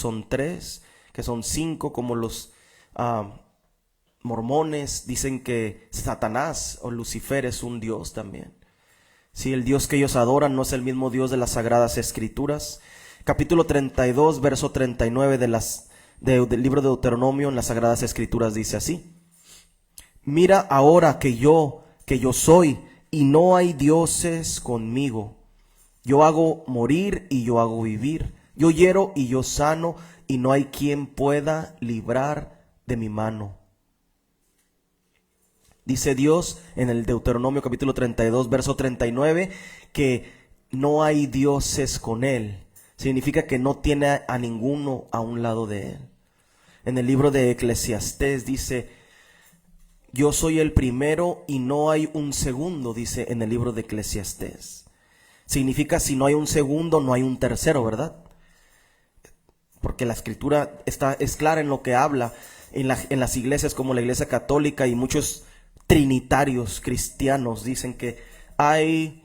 son 3, que son 5, como los mormones dicen que Satanás o Lucifer es un dios también. Si el Dios que ellos adoran no es el mismo Dios de las Sagradas Escrituras. Capítulo 32, verso 39 del libro de Deuteronomio en las Sagradas Escrituras dice así: mira ahora que yo soy, y no hay dioses conmigo. Yo hago morir y yo hago vivir. Yo hiero y yo sano, y no hay quien pueda librar de mi mano. Dice Dios en el Deuteronomio capítulo 32, verso 39, que no hay dioses con él. Significa que no tiene a ninguno a un lado de él. En el libro de Eclesiastés dice: yo soy el primero y no hay un segundo, dice en el libro de Eclesiastés. Significa, si no hay un segundo, no hay un tercero, ¿verdad? Porque la escritura es clara en lo que habla. En las iglesias como la iglesia católica y muchos trinitarios cristianos dicen que hay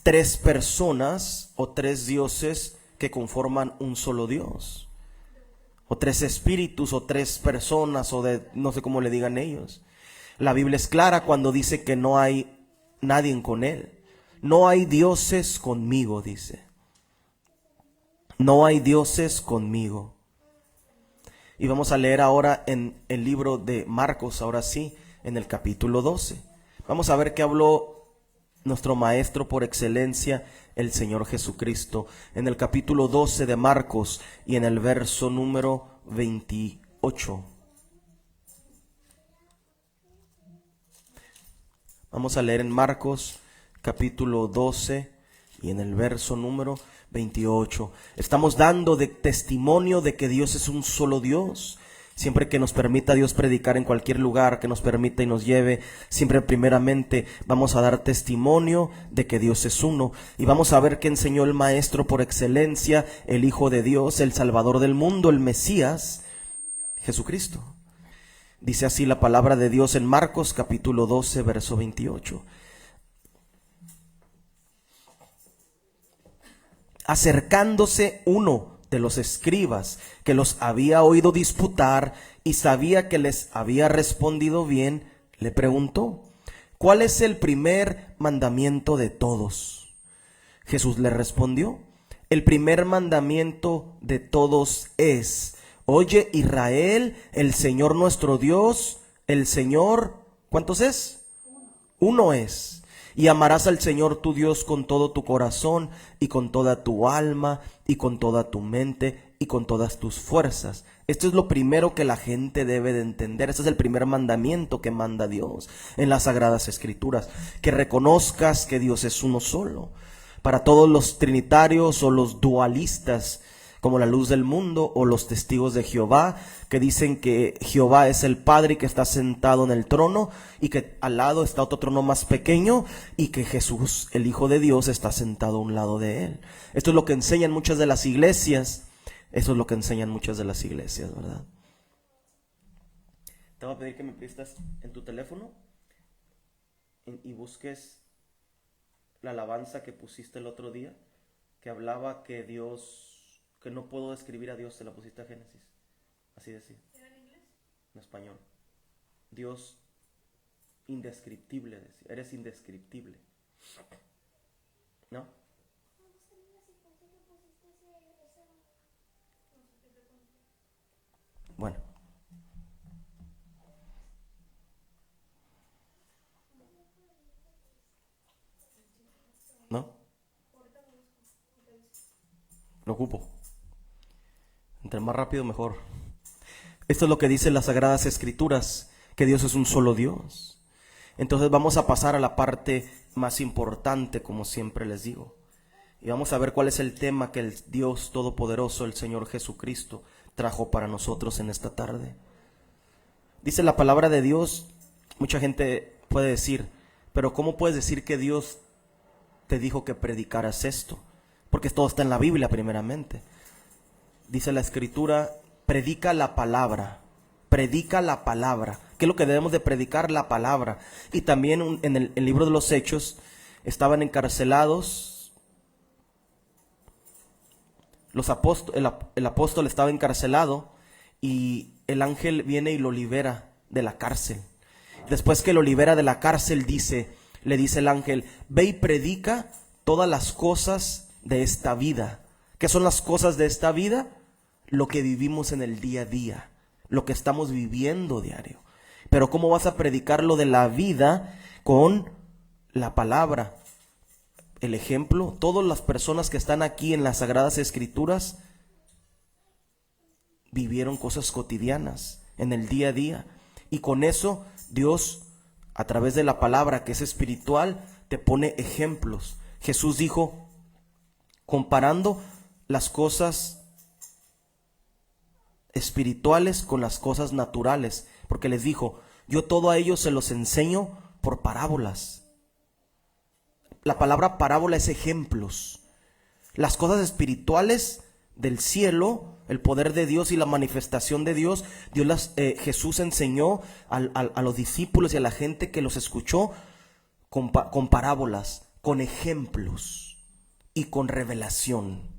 3 personas o 3 dioses que conforman un solo Dios, o 3 espíritus o 3 personas, o no sé cómo le digan ellos. La Biblia es clara cuando dice que no hay nadie con él. No hay dioses conmigo, dice. No hay dioses conmigo. Y vamos a leer ahora en el libro de Marcos, ahora sí, en el capítulo 12. Vamos a ver qué habló nuestro maestro por excelencia, el Señor Jesucristo, en el capítulo 12 de Marcos y en el verso número 28. Vamos a leer en Marcos capítulo 12 y en el verso número 28. Estamos dando de testimonio de que Dios es un solo Dios. Siempre que nos permita Dios predicar en cualquier lugar, que nos permita y nos lleve, siempre primeramente vamos a dar testimonio de que Dios es uno. Y vamos a ver qué enseñó el Maestro por excelencia, el Hijo de Dios, el Salvador del mundo, el Mesías, Jesucristo. Dice así la palabra de Dios en Marcos capítulo 12, verso 28. Acercándose uno de los escribas que los había oído disputar y sabía que les había respondido bien, le preguntó: ¿cuál es el primer mandamiento de todos? Jesús le respondió: el primer mandamiento de todos es: oye, Israel, el Señor nuestro Dios, el Señor, ¿cuántos es? Uno es. Y amarás al Señor tu Dios con todo tu corazón y con toda tu alma y con toda tu mente y con todas tus fuerzas. Esto es lo primero que la gente debe de entender. Este es el primer mandamiento que manda Dios en las Sagradas Escrituras. Que reconozcas que Dios es uno solo. Para todos los trinitarios o los dualistas, como la luz del mundo, o los testigos de Jehová, que dicen que Jehová es el Padre y que está sentado en el trono, y que al lado está otro trono más pequeño, y que Jesús, el Hijo de Dios, está sentado a un lado de él. Esto es lo que enseñan muchas de las iglesias. Eso es lo que enseñan muchas de las iglesias, ¿verdad? Te voy a pedir que me prestes en tu teléfono y busques la alabanza que pusiste el otro día, que hablaba que Dios... que no puedo describir a Dios, se la pusiste a Génesis. Así decía. ¿Era en inglés? En español. Dios indescriptible, decía. Eres indescriptible. ¿No? Bueno. ¿No? Lo ocupo. Entre más rápido mejor. Esto es lo que dicen las Sagradas Escrituras, que Dios es un solo Dios. Entonces vamos a pasar a la parte más importante, como siempre les digo. Y vamos a ver cuál es el tema que el Dios Todopoderoso, el Señor Jesucristo, trajo para nosotros en esta tarde. Dice la palabra de Dios, mucha gente puede decir: pero ¿cómo puedes decir que Dios te dijo que predicaras esto? Porque todo está en la Biblia primeramente. Dice la Escritura: predica la palabra. Predica la palabra. ¿Qué es lo que debemos de predicar? La palabra. Y también en el libro de los Hechos estaban encarcelados el apóstol estaba encarcelado y el ángel viene y lo libera de la cárcel. Después que lo libera de la cárcel, le dice el ángel: ve y predica todas las cosas de esta vida. ¿Qué son las cosas de esta vida? Lo que vivimos en el día a día, lo que estamos viviendo diario. Pero ¿cómo vas a predicar lo de la vida? Con la palabra. El ejemplo, todas las personas que están aquí en las Sagradas Escrituras vivieron cosas cotidianas en el día a día. Y con eso Dios, a través de la palabra que es espiritual, te pone ejemplos. Jesús dijo, comparando las cosas espirituales con las cosas naturales, porque les dijo: yo todo a ellos se los enseño por parábolas. La palabra parábola es ejemplos. Las cosas espirituales del cielo, el poder de Dios y la manifestación de Dios, Jesús enseñó a los discípulos y a la gente que los escuchó con parábolas, con ejemplos y con revelación.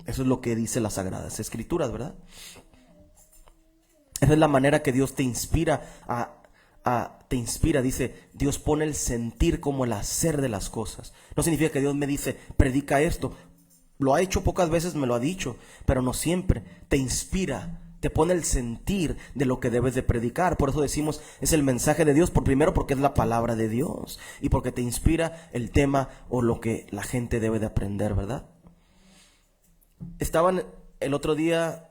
Eso es lo que dice las Sagradas Escrituras, ¿verdad? Esa es la manera que Dios te inspira dice, Dios pone el sentir como el hacer de las cosas. No significa que Dios me dice, predica esto. Lo ha hecho pocas veces, me lo ha dicho, pero no siempre. Te inspira, te pone el sentir de lo que debes de predicar. Por eso decimos, es el mensaje de Dios, primero porque es la palabra de Dios y porque te inspira el tema o lo que la gente debe de aprender, ¿verdad? Estaban el otro día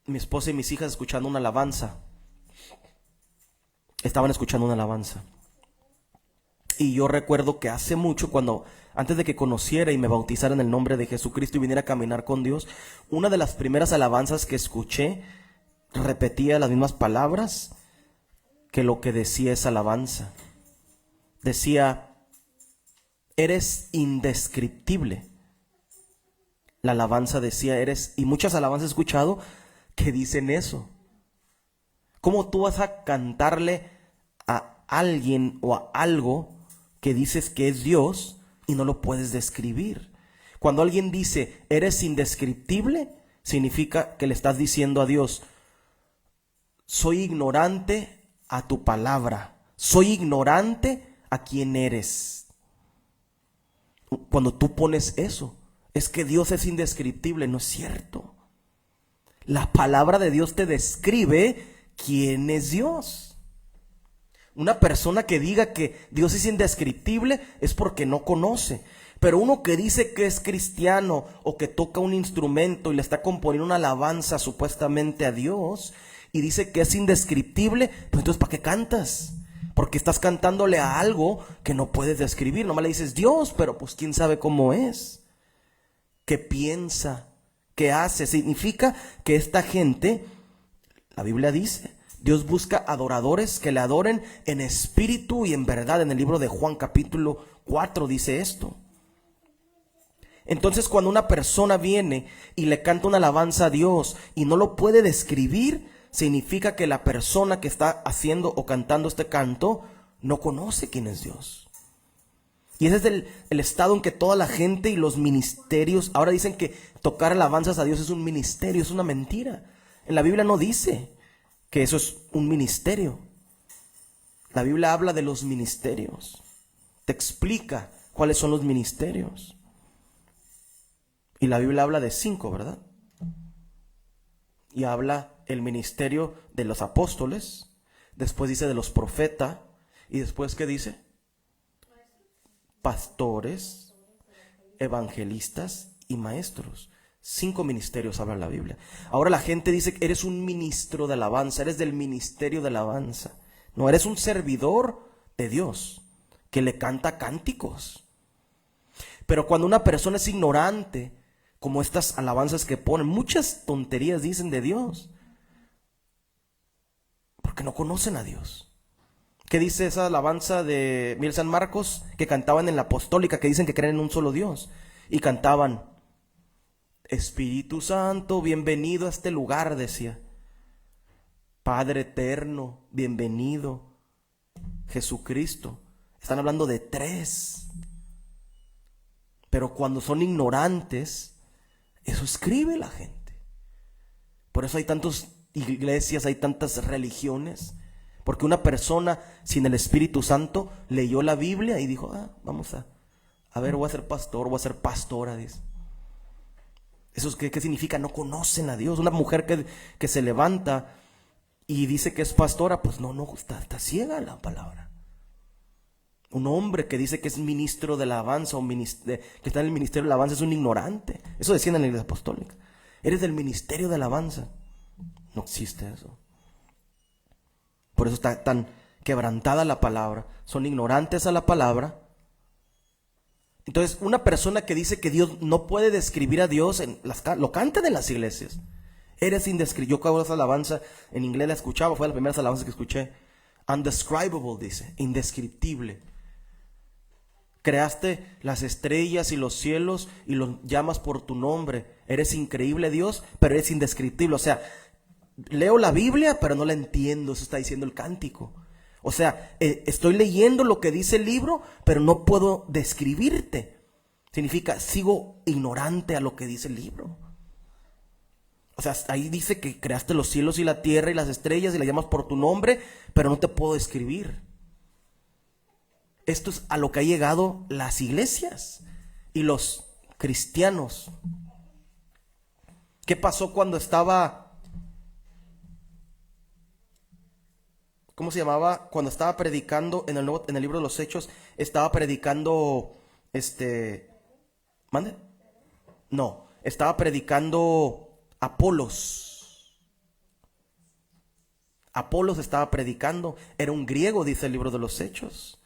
mi esposa y mis hijas escuchando una alabanza. Estaban escuchando una alabanza. Y yo recuerdo que hace mucho, antes de que conociera y me bautizara en el nombre de Jesucristo y viniera a caminar con Dios, una de las primeras alabanzas que escuché repetía las mismas palabras que lo que decía esa alabanza. Decía, eres indescriptible. La alabanza decía, y muchas alabanzas he escuchado que dicen eso. ¿Cómo tú vas a cantarle a alguien o a algo que dices que es Dios y no lo puedes describir? Cuando alguien dice, eres indescriptible, significa que le estás diciendo a Dios, soy ignorante a tu palabra, soy ignorante a quién eres. Cuando tú pones eso, es que Dios es indescriptible. No es cierto. La palabra de Dios te describe quién es Dios. Una persona que diga que Dios es indescriptible es porque no conoce. Pero uno que dice que es cristiano o que toca un instrumento y le está componiendo una alabanza supuestamente a Dios y dice que es indescriptible, pues entonces ¿para qué cantas? Porque estás cantándole a algo que no puedes describir. Nomás le dices Dios, pero pues quién sabe cómo es, qué piensa, qué hace. Significa que esta gente, la Biblia dice, Dios busca adoradores que le adoren en espíritu y en verdad. En el libro de Juan capítulo 4 dice esto. Entonces cuando una persona viene y le canta una alabanza a Dios y no lo puede describir, significa que la persona que está haciendo o cantando este canto no conoce quién es Dios. Y ese es el estado en que toda la gente y los ministerios ahora dicen que tocar alabanzas a Dios es un ministerio. Es una mentira. En la Biblia no dice que eso es un ministerio. La Biblia habla de los ministerios. Te explica cuáles son los ministerios. Y la Biblia habla de 5, ¿verdad? Y habla el ministerio de los apóstoles. Después dice de los profetas. Y después ¿qué dice? Pastores, evangelistas y maestros. 5 ministerios habla la Biblia. Ahora la gente dice que eres un ministro de alabanza, eres del ministerio de alabanza. No, eres un servidor de Dios que le canta cánticos. Pero cuando una persona es ignorante, como estas alabanzas que ponen, muchas tonterías dicen de Dios, porque no conocen a Dios. ¿Qué dice esa alabanza de Miguel San Marcos que cantaban en la apostólica, que dicen que creen en un solo Dios? Y cantaban, Espíritu Santo, bienvenido a este lugar, decía. Padre eterno, bienvenido. Jesucristo. Están hablando de 3. Pero cuando son ignorantes, Eso escribe la gente. Por eso hay tantas iglesias, hay tantas religiones. Porque una persona sin el Espíritu Santo leyó la Biblia y dijo, vamos a ver, voy a ser pastor, voy a ser pastora, dice. ¿Eso qué significa? No conocen a Dios. Una mujer que se levanta y dice que es pastora, pues no, está ciega la palabra. Un hombre que dice que es ministro de la alabanza que está en el ministerio de la alabanza es un ignorante. Eso decían en la iglesia apostólica. Eres del ministerio de la alabanza. No existe eso. Por eso está tan quebrantada la palabra. Son ignorantes a la palabra. Entonces, una persona que dice que Dios no puede describir a Dios, lo cantan en las iglesias. Eres indescriptible. Yo cuando esa alabanza en inglés la escuchaba, fue la primera alabanza que escuché. Undescribable, dice, indescriptible. Creaste las estrellas y los cielos y los llamas por tu nombre. Eres increíble, Dios, pero eres indescriptible. O sea, leo la Biblia, pero no la entiendo. Eso está diciendo el cántico. O sea, estoy leyendo lo que dice el libro, pero no puedo describirte. Significa, sigo ignorante a lo que dice el libro. O sea, ahí dice que creaste los cielos y la tierra y las estrellas y las llamas por tu nombre, pero no te puedo describir. Esto es a lo que ha llegado las iglesias y los cristianos. ¿Qué pasó cuando estaba, ¿cómo se llamaba? Cuando estaba predicando en el libro de los Hechos, estaba predicando, ¿mande? No, estaba predicando Apolos. Apolos estaba predicando, era un griego, dice el libro de los Hechos,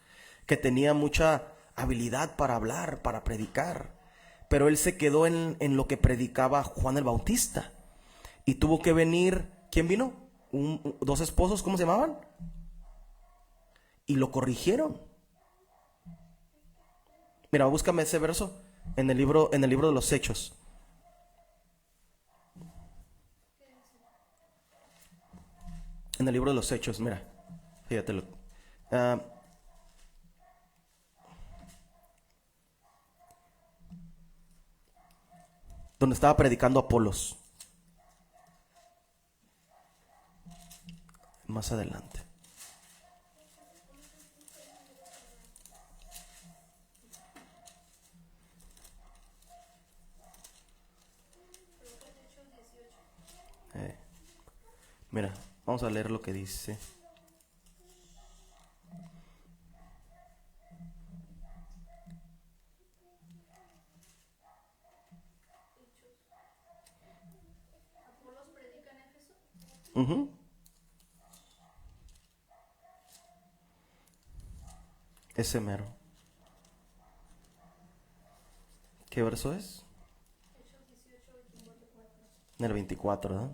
que tenía mucha habilidad para hablar, para predicar, pero él se quedó en lo que predicaba Juan el Bautista y tuvo que venir, ¿quién vino? Dos esposos, ¿cómo se llamaban? Y lo corrigieron. Mira, búscame ese verso en el libro de los Hechos. En el libro de los Hechos, mira, fíjate. Donde estaba predicando Apolos. Más adelante. Mira, vamos a leer lo que dice. Ese mero. ¿Qué verso es? En el 24, ¿verdad?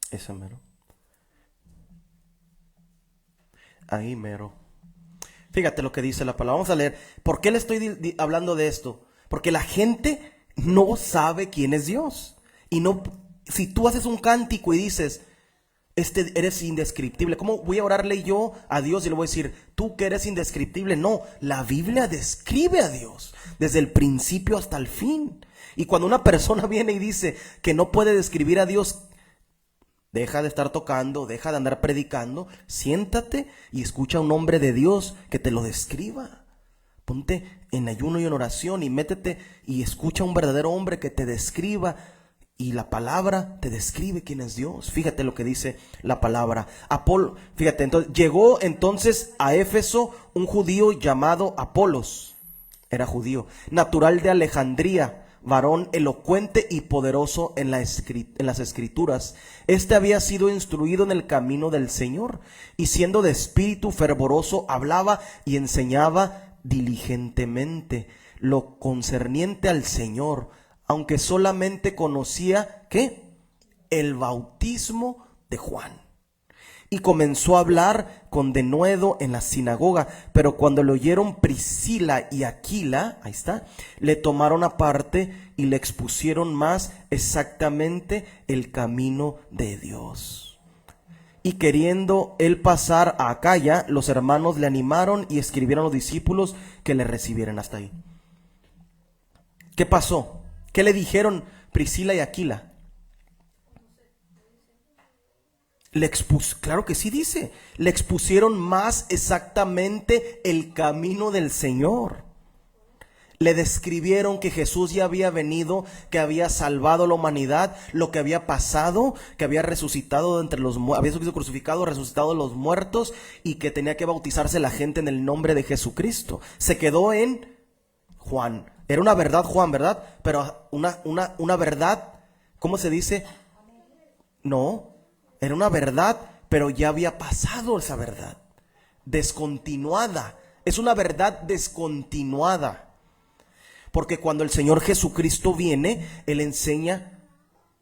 Ese mero. Ahí mero. Fíjate lo que dice la palabra. Vamos a leer. ¿Por qué le estoy hablando de esto? Porque la gente no sabe quién es Dios. Y no, si tú haces un cántico y dices, eres indescriptible, ¿cómo voy a orarle yo a Dios y le voy a decir, tú que eres indescriptible? No, la Biblia describe a Dios desde el principio hasta el fin. Y cuando una persona viene y dice que no puede describir a Dios, deja de estar tocando, deja de andar predicando, siéntate y escucha a un hombre de Dios que te lo describa. Ponte en ayuno y en oración y métete y escucha a un verdadero hombre que te describa, y la palabra te describe quién es Dios. Fíjate lo que dice la palabra. Fíjate, llegó entonces a Éfeso un judío llamado Apolos, era judío, natural de Alejandría, varón elocuente y poderoso en las escrituras. Este había sido instruido en el camino del Señor, y siendo de espíritu fervoroso hablaba y enseñaba diligentemente lo concerniente al Señor, aunque solamente conocía ¿qué? El bautismo de Juan. Y comenzó a hablar con denuedo en la sinagoga, pero cuando le oyeron Priscila y Aquila, ahí está, le tomaron aparte y le expusieron más exactamente el camino de Dios. Y queriendo él pasar a Acaya, los hermanos le animaron y escribieron a los discípulos que le recibieran. Hasta ahí. ¿Qué pasó? ¿Qué le dijeron Priscila y Aquila? Claro que sí dice, le expusieron más exactamente el camino del Señor. Le describieron que Jesús ya había venido, que había salvado a la humanidad, lo que había pasado, que había resucitado de entre los había sido crucificado, resucitado de los muertos, y que tenía que bautizarse la gente en el nombre de Jesucristo. Se quedó en Juan. Era una verdad, Juan, ¿verdad? Pero una verdad, ¿cómo se dice? No. Era una verdad, pero ya había pasado esa verdad. Descontinuada. Es una verdad descontinuada. Porque cuando el Señor Jesucristo viene, Él enseña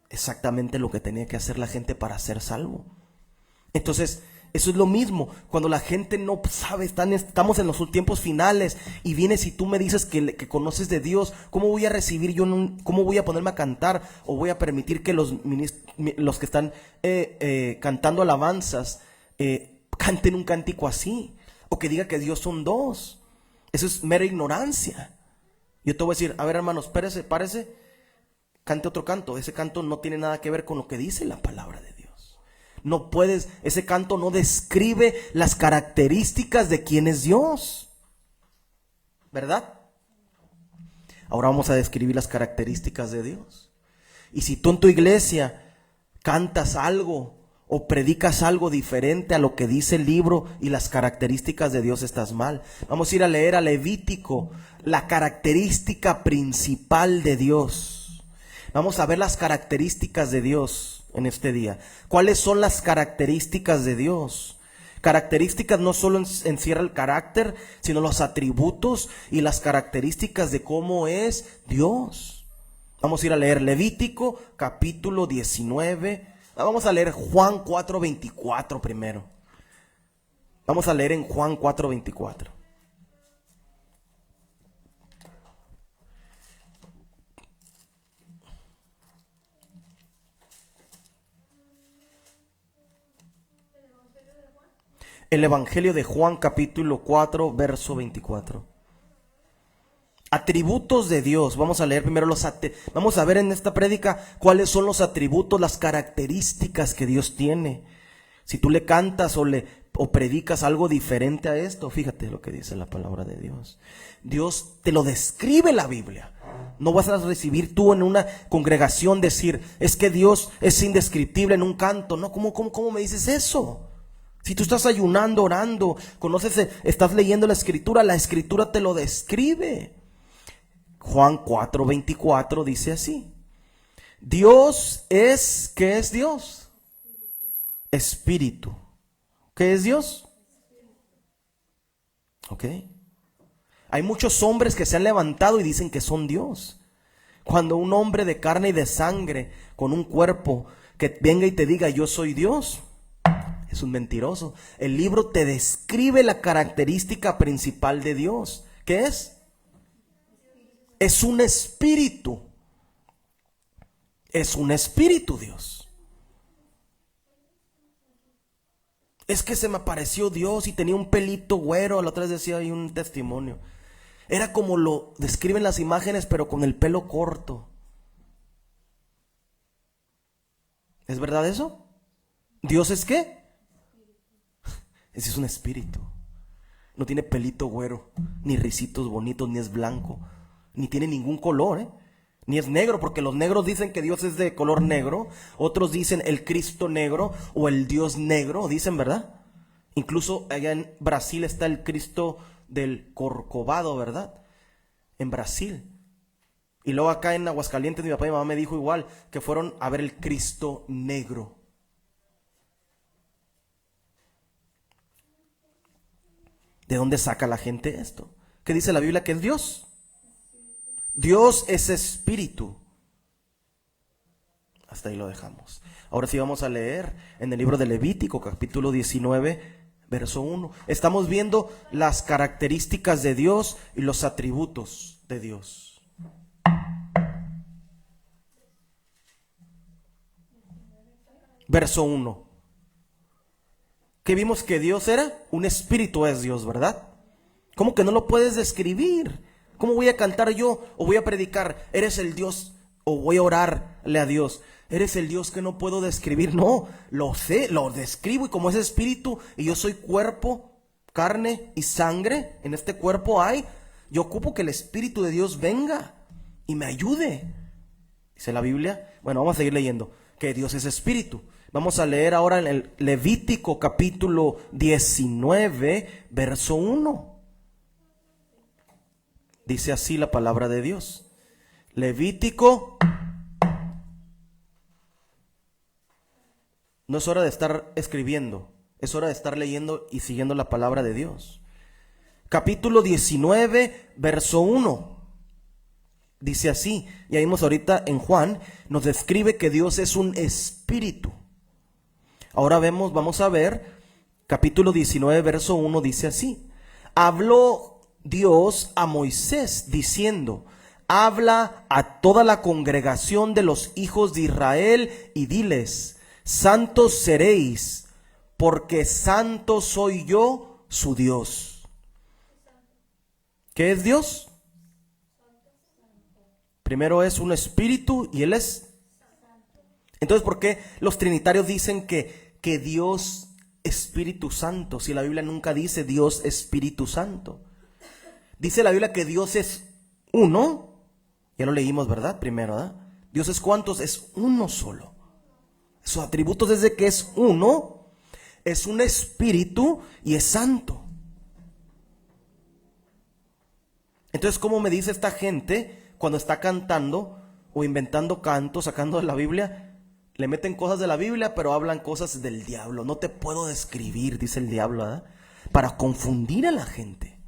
exactamente lo que tenía que hacer la gente para ser salvo. Entonces, eso es lo mismo. Cuando la gente no sabe, estamos en los tiempos finales, y vienes y tú me dices que conoces de Dios, ¿cómo voy a recibir yo? ¿Cómo voy a ponerme a cantar? ¿O voy a permitir que los que están cantando alabanzas canten un cántico así? O que diga que Dios son dos. Eso es mera ignorancia. Yo te voy a decir, a ver, hermanos, párese, cante otro canto. Ese canto no tiene nada que ver con lo que dice la palabra de Dios. No puedes, ese canto no describe las características de quién es Dios, ¿verdad? Ahora vamos a describir las características de Dios. Y si tú en tu iglesia cantas algo o predicas algo diferente a lo que dice el libro y las características de Dios, estás mal. Vamos a ir a leer a Levítico, la característica principal de Dios. Vamos a ver las características de Dios en este día. ¿Cuáles son las características de Dios? Características no solo encierra el carácter, sino los atributos y las características de cómo es Dios. Vamos a ir a leer Levítico capítulo 19. Vamos a leer Juan 4:24 primero. Vamos a leer en Juan 4:24. El Evangelio de Juan capítulo 4 verso 24. Atributos de Dios. Vamos a leer primero vamos a ver en esta prédica cuáles son los atributos, las características que Dios tiene. Si tú le cantas o predicas algo diferente a esto, fíjate lo que dice la palabra de Dios. Dios te lo describe en la Biblia. No vas a recibir tú en una congregación decir, es que Dios es indescriptible en un canto. No, ¿cómo me dices eso? Si tú estás ayunando, orando, estás leyendo la Escritura te lo describe. Juan 4:24 dice así: Dios es, ¿qué es Dios? Espíritu. ¿Qué es Dios? Ok. Hay muchos hombres que se han levantado y dicen que son Dios. Cuando un hombre de carne y de sangre, con un cuerpo, que venga y te diga yo soy Dios, es un mentiroso. El libro te describe la característica principal de Dios. ¿Qué es? Es un espíritu. Es un espíritu, Dios. Es que se me apareció Dios y tenía un pelito güero. La otra vez decía ahí un testimonio. Era como lo describen las imágenes, pero con el pelo corto. ¿Es verdad eso? ¿Dios es qué? Ese es un espíritu. No tiene pelito güero, ni risitos bonitos, ni es blanco, ni tiene ningún color, ni es negro, porque los negros dicen que Dios es de color negro. Otros dicen el Cristo negro o el Dios negro, dicen, ¿verdad? Incluso allá en Brasil está el Cristo del Corcovado, ¿verdad? En Brasil. Y luego acá en Aguascalientes mi papá y mi mamá me dijo igual, que fueron a ver el Cristo negro. ¿De dónde saca la gente esto? ¿Qué dice la Biblia que es Dios? Dios es espíritu. Hasta ahí lo dejamos. Ahora sí vamos a leer en el libro de Levítico, capítulo 19, verso 1. Estamos viendo las características de Dios y los atributos de Dios. Verso 1. Que vimos que Dios era un espíritu, es Dios, ¿verdad? ¿Cómo que no lo puedes describir? ¿Cómo voy a cantar yo o voy a predicar? Eres el Dios, o voy a orarle a Dios. Eres el Dios que no puedo describir. No, lo sé, lo describo, y como es espíritu y yo soy cuerpo, carne y sangre, en este cuerpo yo ocupo que el Espíritu de Dios venga y me ayude. Dice la Biblia, bueno, vamos a seguir leyendo, que Dios es espíritu. Vamos a leer ahora en el Levítico capítulo 19, verso 1. Dice así la palabra de Dios. Levítico. No es hora de estar escribiendo, es hora de estar leyendo y siguiendo la palabra de Dios. Capítulo 19, verso 1. Dice así, ya vimos ahorita en Juan, nos describe que Dios es un espíritu. Ahora vamos a ver, capítulo 19, verso 1, dice así. Habló Dios a Moisés diciendo, habla a toda la congregación de los hijos de Israel y diles, santos seréis, porque santo soy yo, su Dios. ¿Qué es Dios? Primero es un espíritu y Él es. Entonces, ¿por qué los trinitarios dicen que Dios Espíritu Santo, si la Biblia nunca dice Dios Espíritu Santo? Dice la Biblia que Dios es uno. Ya lo leímos, ¿verdad? Primero, ¿verdad? Dios es ¿cuántos? Es uno solo. Sus atributos es de que es uno, es un espíritu y es santo. Entonces, ¿cómo me dice esta gente cuando está cantando o inventando cantos, sacando de la Biblia? Le meten cosas de la Biblia, pero hablan cosas del diablo. No te puedo describir, dice el diablo, ¿verdad? Para confundir a la gente.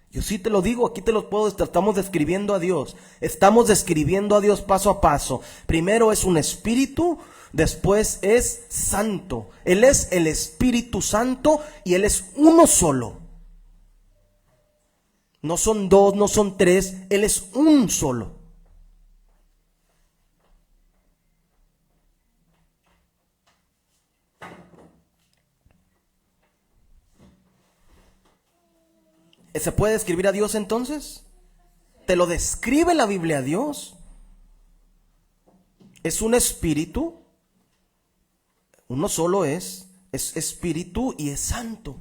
Yo sí te lo digo, aquí te lo puedo, estamos describiendo a Dios. Estamos describiendo a Dios paso a paso. Primero es un espíritu, después es santo. Él es el Espíritu Santo y Él es uno solo. No son dos, no son tres, Él es un solo. ¿Se puede describir a Dios entonces? ¿Te lo describe la Biblia a Dios? Es un espíritu, uno solo es espíritu y es santo.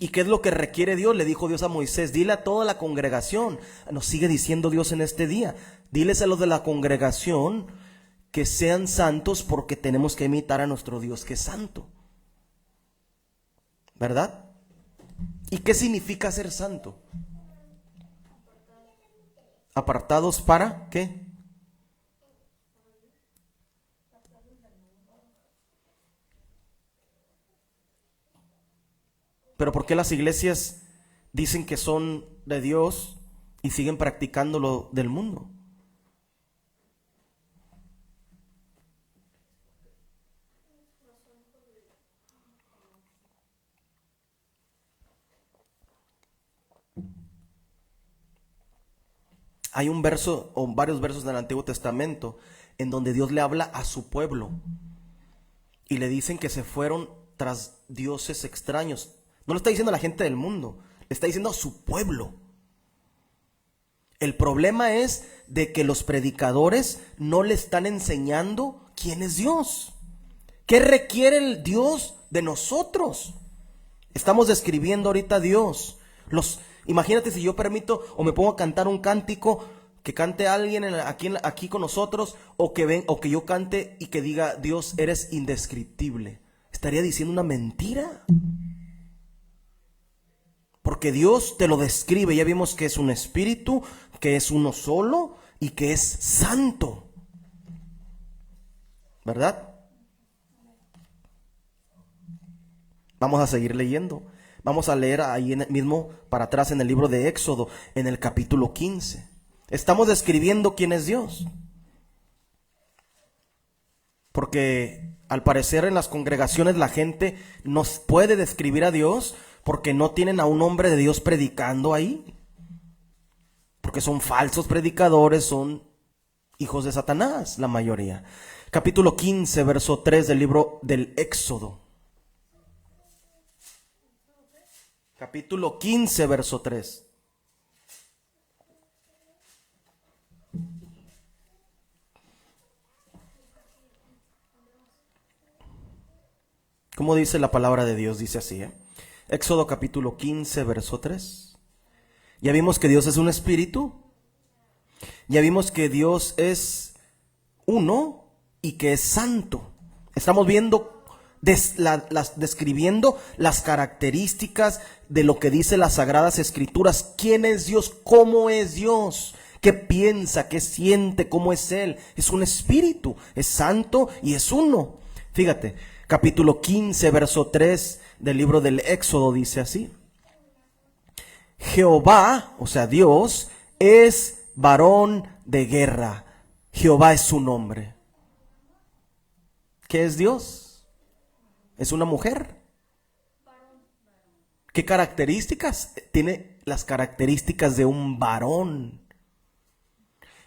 ¿Y qué es lo que requiere Dios? Le dijo Dios a Moisés, dile a toda la congregación, nos sigue diciendo Dios en este día, diles a los de la congregación que sean santos porque tenemos que imitar a nuestro Dios que es santo. ¿Verdad? ¿Y qué significa ser santo? ¿Apartados para qué? Pero ¿por qué las iglesias dicen que son de Dios y siguen practicando lo del mundo? Hay un verso o varios versos del Antiguo Testamento en donde Dios le habla a su pueblo y le dicen que se fueron tras dioses extraños. No lo está diciendo a la gente del mundo, le está diciendo a su pueblo. El problema es de que los predicadores no le están enseñando quién es Dios. ¿Qué requiere el Dios de nosotros? Estamos describiendo ahorita a Dios. Imagínate si yo permito o me pongo a cantar un cántico, que cante alguien aquí con nosotros, o que yo cante y que diga, Dios, eres indescriptible. Estaría diciendo una mentira. Porque Dios te lo describe. Ya vimos que es un espíritu, que es uno solo y que es santo. ¿Verdad? Vamos a seguir leyendo. Vamos a leer ahí mismo para atrás en el libro de Éxodo, en el capítulo 15. Estamos describiendo quién es Dios. Porque al parecer en las congregaciones la gente no puede describir a Dios porque no tienen a un hombre de Dios predicando ahí. Porque son falsos predicadores, son hijos de Satanás la mayoría. Capítulo 15, verso 3 del libro del Éxodo. Capítulo 15, verso 3. ¿Cómo dice la palabra de Dios? Dice así, Éxodo capítulo 15, verso 3. Ya vimos que Dios es un espíritu. Ya vimos que Dios es uno y que es santo. Estamos viendo, describiendo las características de lo que dice las Sagradas Escrituras. ¿Quién es Dios? ¿Cómo es Dios? ¿Qué piensa? ¿Qué siente? ¿Cómo es Él? Es un espíritu, es santo y es uno. Fíjate, capítulo 15, verso 3 del libro del Éxodo dice así: Jehová, o sea Dios, es varón de guerra. Jehová es su nombre. ¿Qué es Dios? ¿Es una mujer? ¿Qué características? Tiene las características de un varón.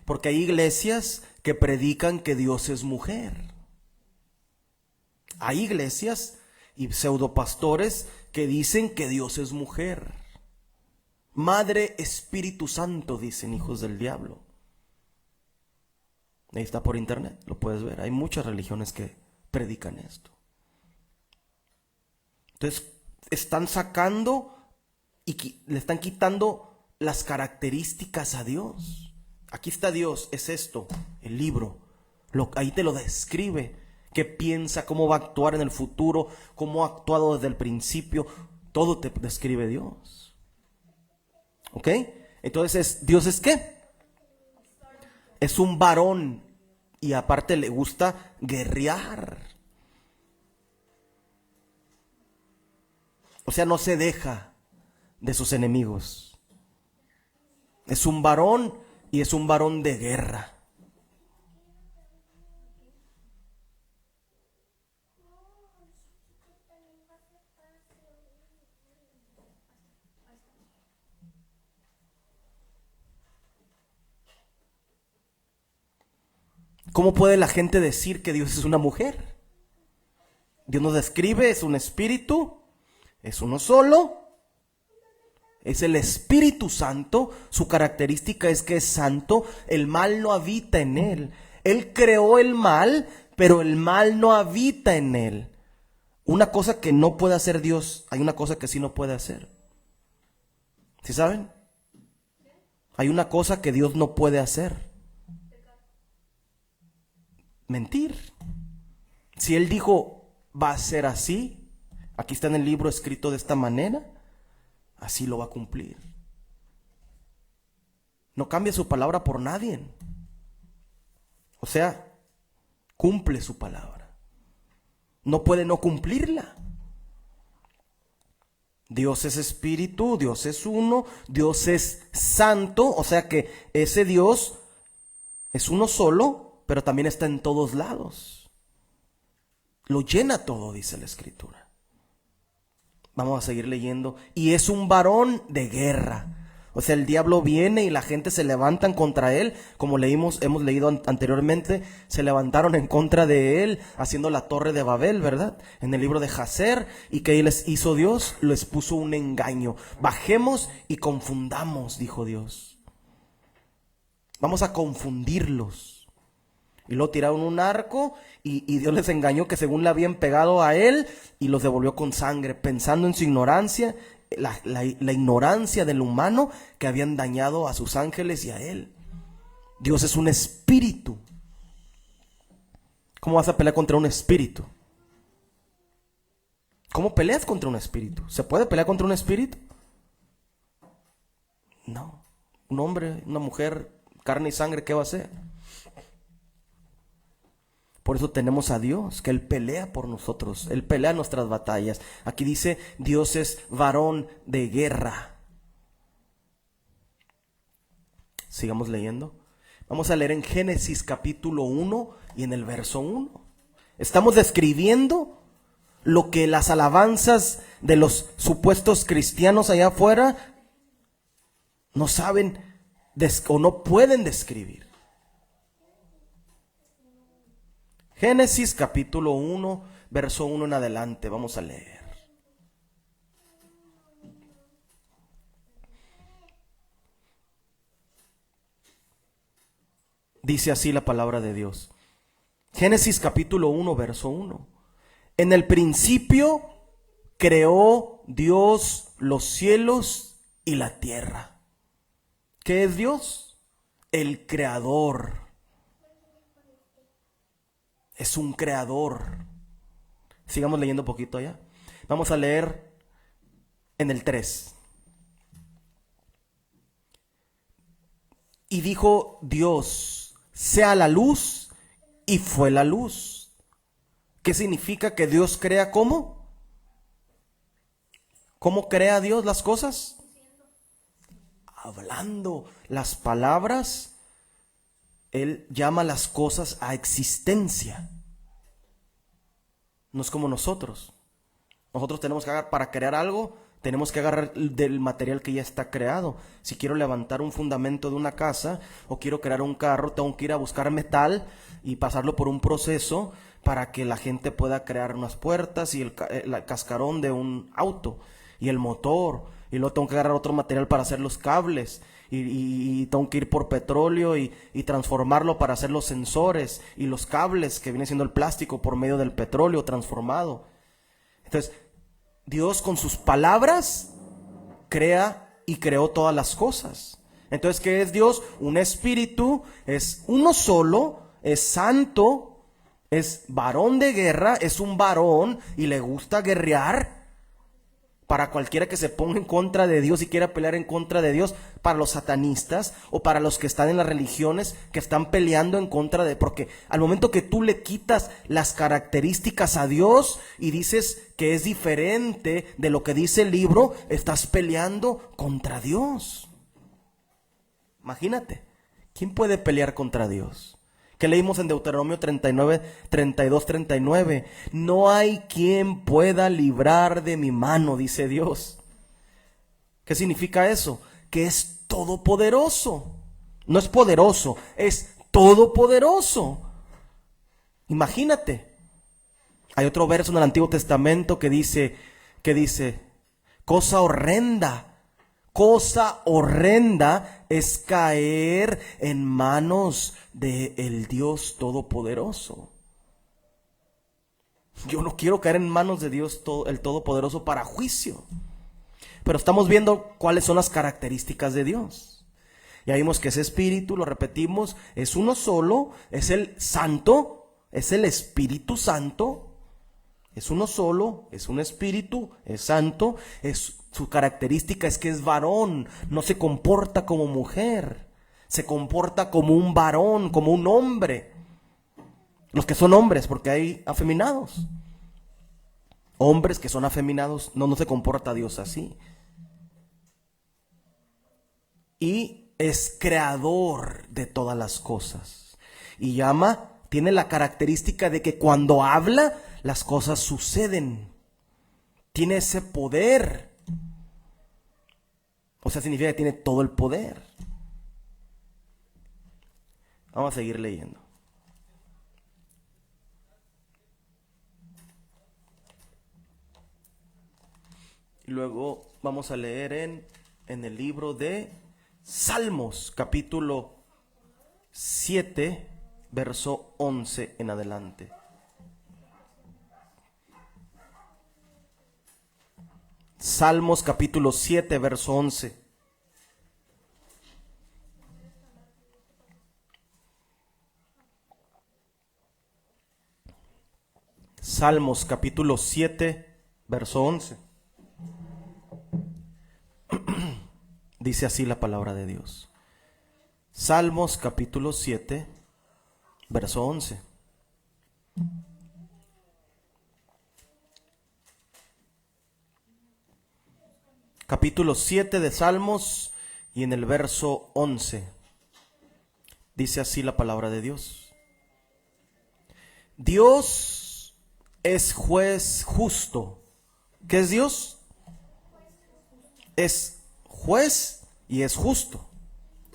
Porque hay iglesias que predican que Dios es mujer. Hay iglesias y pseudopastores que dicen que Dios es mujer. Madre Espíritu Santo, dicen hijos del diablo. Ahí está por internet, lo puedes ver. Hay muchas religiones que predican esto. Entonces, están sacando y le están quitando las características a Dios. Aquí está Dios, es esto, el libro. Ahí te lo describe. Qué piensa, cómo va a actuar en el futuro, cómo ha actuado desde el principio. Todo te describe Dios. ¿Ok? Entonces, ¿Dios es qué? Es un varón y aparte le gusta guerrear. O sea, no se deja de sus enemigos. Es un varón y es un varón de guerra. ¿Cómo puede la gente decir que Dios es una mujer? Dios nos describe, es un espíritu, es uno solo, es el Espíritu Santo. Su característica es que es santo, el mal no habita en él. Él creó el mal, pero el mal no habita en él. Una cosa que no puede hacer Dios, hay una cosa que sí no puede hacer. ¿Sí saben? Hay una cosa que Dios no puede hacer. Mentir. Si Él dijo, va a ser así, aquí está en el libro escrito de esta manera, así lo va a cumplir. No cambia su palabra por nadie. O sea, cumple su palabra. No puede no cumplirla. Dios es espíritu, Dios es uno, Dios es santo, o sea que ese Dios es uno solo, pero también está en todos lados. Lo llena todo, dice la Escritura. Vamos a seguir leyendo. Y es un varón de guerra. O sea, el diablo viene y la gente se levantan contra él. Como hemos leído anteriormente, se levantaron en contra de él, haciendo la torre de Babel, ¿verdad? En el libro de Jacer. ¿Y qué les hizo Dios? Les puso un engaño. Bajemos y confundamos, dijo Dios. Vamos a confundirlos. Y luego tiraron un arco y Dios les engañó que según le habían pegado a él y los devolvió con sangre, pensando en su ignorancia, la ignorancia del humano, que habían dañado a sus ángeles y a él. Dios es un espíritu. ¿Cómo vas a pelear contra un espíritu? ¿Cómo peleas contra un espíritu? ¿Se puede pelear contra un espíritu? No. Un hombre, una mujer, carne y sangre, ¿qué va a hacer? Por eso tenemos a Dios, que Él pelea por nosotros. Él pelea nuestras batallas. Aquí dice, Dios es varón de guerra. Sigamos leyendo. Vamos a leer en Génesis capítulo 1 y en el verso 1. Estamos describiendo lo que las alabanzas de los supuestos cristianos allá afuera no saben o no pueden describir. Génesis capítulo 1, verso 1 en adelante. Vamos a leer. Dice así la palabra de Dios. Génesis capítulo 1, verso 1. En el principio creó Dios los cielos y la tierra. ¿Qué es Dios? El creador. Es un creador. Sigamos leyendo un poquito allá. Vamos a leer en el 3. Y dijo Dios, sea la luz, y fue la luz. ¿Qué significa que Dios crea cómo? ¿Cómo crea Dios las cosas? Hablando las palabras. Él llama las cosas a existencia. No es como nosotros. Nosotros tenemos que agarrar, para crear algo, tenemos que agarrar del material que ya está creado. Si quiero levantar un fundamento de una casa o quiero crear un carro, tengo que ir a buscar metal y pasarlo por un proceso para que la gente pueda crear unas puertas y el cascarón de un auto y el motor. Y luego tengo que agarrar otro material para hacer los cables. Y tengo que ir por petróleo y transformarlo para hacer los sensores y los cables que viene siendo el plástico por medio del petróleo transformado. Entonces, Dios con sus palabras crea y creó todas las cosas. Entonces, ¿qué es Dios? Un espíritu, es uno solo, es santo, es varón de guerra, es un varón y le gusta guerrear. Para cualquiera que se ponga en contra de Dios y quiera pelear en contra de Dios, para los satanistas o para los que están en las religiones que están peleando en contra de... Porque al momento que tú le quitas las características a Dios y dices que es diferente de lo que dice el libro, estás peleando contra Dios. Imagínate, ¿quién puede pelear contra Dios? Que leímos en Deuteronomio 39, 32, 39. No hay quien pueda librar de mi mano, dice Dios. ¿Qué significa eso? Que es todopoderoso. No es poderoso, es todopoderoso. Imagínate. Hay otro verso en el Antiguo Testamento que dice, cosa horrenda es caer en manos del Dios Todopoderoso. Yo no quiero caer en manos de Dios el Todopoderoso para juicio. Pero estamos viendo cuáles son las características de Dios. Ya vimos que ese espíritu, lo repetimos, es uno solo, es el santo, es el Espíritu Santo. Es uno solo, es un espíritu, es santo, su característica es que es varón, no se comporta como mujer, se comporta como un varón, como un hombre. Los que son hombres, porque hay afeminados. Hombres que son afeminados, no se comporta Dios así. Y es creador de todas las cosas. Y tiene la característica de que cuando habla, las cosas suceden. Tiene ese poder. O sea, significa que tiene todo el poder. Vamos a seguir leyendo. Y luego vamos a leer en el libro de Salmos, capítulo 7, verso 11 en adelante. Salmos capítulo 7, verso 11. Salmos capítulo 7, verso 11. Dice así la palabra de Dios. Salmos capítulo 7, verso 11. Capítulo 7 de Salmos y en el verso 11. Dice así la palabra de Dios. Dios es juez justo. ¿Qué es Dios? Es juez y es justo.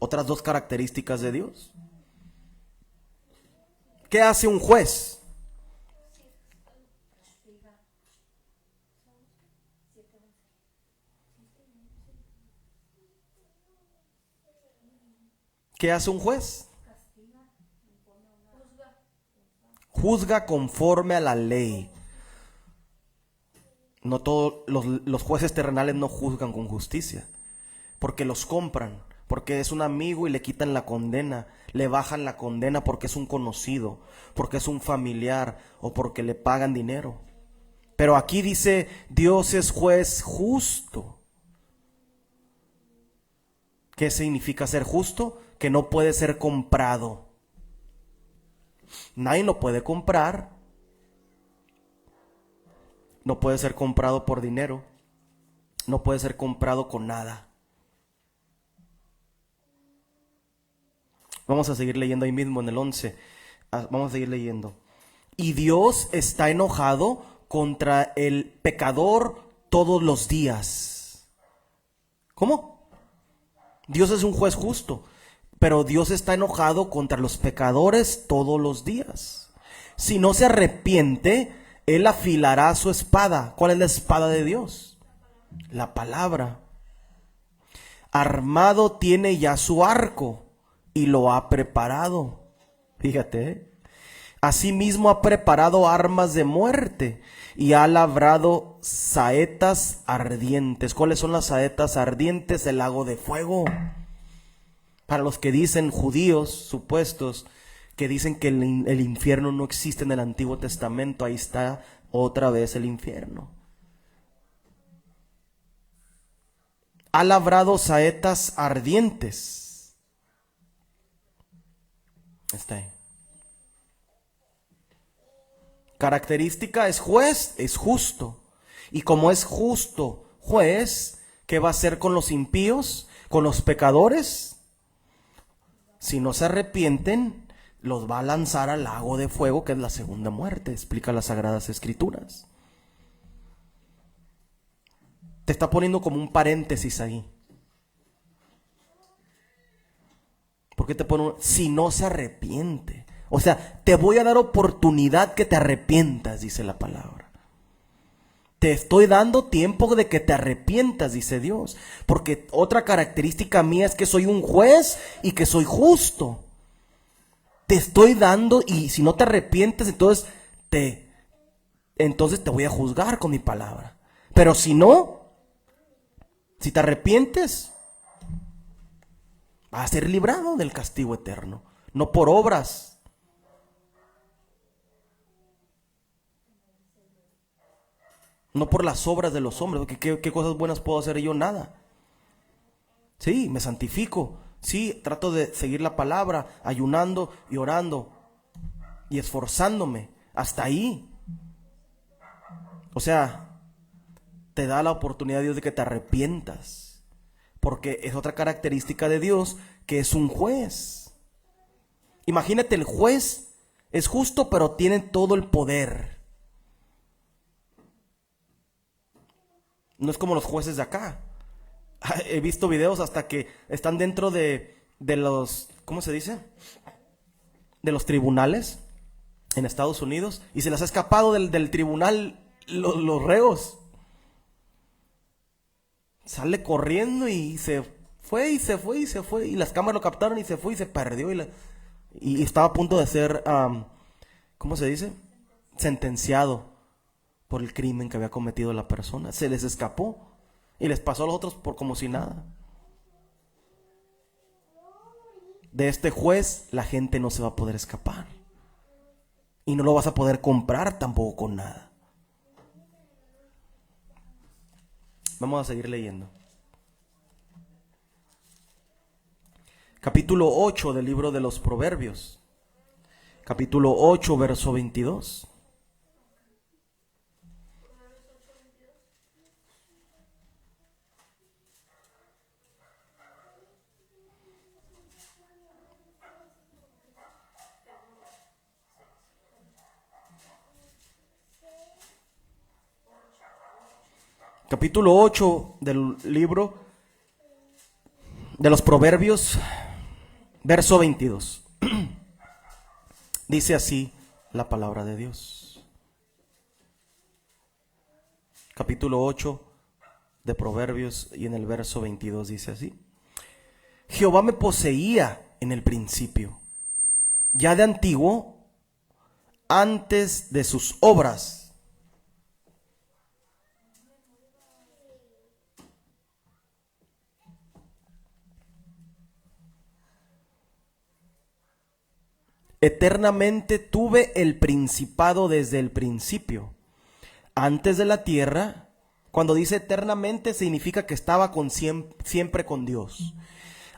Otras dos características de Dios. ¿Qué hace un juez? ¿Qué hace un juez? Juzga conforme a la ley. No todos los jueces terrenales no juzgan con justicia, porque los compran, porque es un amigo y le quitan la condena, le bajan la condena porque es un conocido, porque es un familiar o porque le pagan dinero. Pero aquí dice, Dios es juez justo. ¿Qué significa ser justo? Que no puede ser comprado. Nadie lo puede comprar. No puede ser comprado por dinero. No puede ser comprado con nada. Vamos a seguir leyendo ahí mismo en el 11. Vamos a seguir leyendo. Y Dios está enojado contra el pecador todos los días. ¿Cómo? Dios es un juez justo, pero Dios está enojado contra los pecadores todos los días. Si no se arrepiente, Él afilará su espada. ¿Cuál es la espada de Dios? La palabra. Armado tiene ya su arco y lo ha preparado. Fíjate, Asimismo ha preparado armas de muerte y ha labrado saetas ardientes. ¿Cuáles son las saetas ardientes? El lago de fuego. Para los que dicen, judíos supuestos, que dicen que el infierno no existe en el Antiguo Testamento, ahí está otra vez el infierno. Ha labrado saetas ardientes. Está ahí. Característica es juez, es justo. Y como es justo juez, ¿qué va a hacer con los impíos, con los pecadores? Si no se arrepienten, los va a lanzar al lago de fuego, que es la segunda muerte, explica las Sagradas Escrituras. Te está poniendo como un paréntesis ahí. ¿Por qué te pone si no se arrepiente? O sea, te voy a dar oportunidad que te arrepientas, dice la palabra. Te estoy dando tiempo de que te arrepientas, dice Dios. Porque otra característica mía es que soy un juez y que soy justo. Te estoy dando, y si no te arrepientes, entonces te voy a juzgar con mi palabra. Pero si no, si te arrepientes, vas a ser librado del castigo eterno. No por obras. No por las obras de los hombres. ¿Qué cosas buenas puedo hacer yo? Nada. Sí, me santifico. Sí, trato de seguir la palabra, ayunando y orando y esforzándome. Hasta ahí. O sea, te da la oportunidad Dios de que te arrepientas. Porque es otra característica de Dios, que es un juez. Imagínate, el juez es justo, pero tiene todo el poder. No es como los jueces de acá. He visto videos hasta que están dentro de los, ¿cómo se dice? De los tribunales en Estados Unidos, y se les ha escapado del tribunal los reos. Sale corriendo y se fue y se fue y se fue, y las cámaras lo captaron y se fue y se perdió, y estaba a punto de ser, ¿cómo se dice? Sentenciado por el crimen que había cometido la persona. Se les escapó y les pasó a los otros por como si nada. De este juez la gente no se va a poder escapar, y no lo vas a poder comprar tampoco con nada. Vamos a seguir leyendo. Capítulo 8 del libro de los Proverbios. Capítulo 8, verso 22. Capítulo 8 del libro de los Proverbios, verso 22. Dice así la palabra de Dios. Capítulo 8 de Proverbios, y en el verso 22 dice así: Jehová me poseía en el principio. Ya de antiguo, antes de sus obras. Eternamente tuve el principado desde el principio. Antes de la tierra, cuando dice eternamente, significa que estaba siempre con Dios.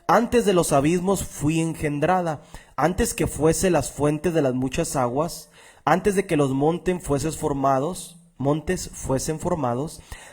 Antes de los abismos fui engendrada, antes que fuese las fuentes de las muchas aguas, antes de que los montes fuesen formados,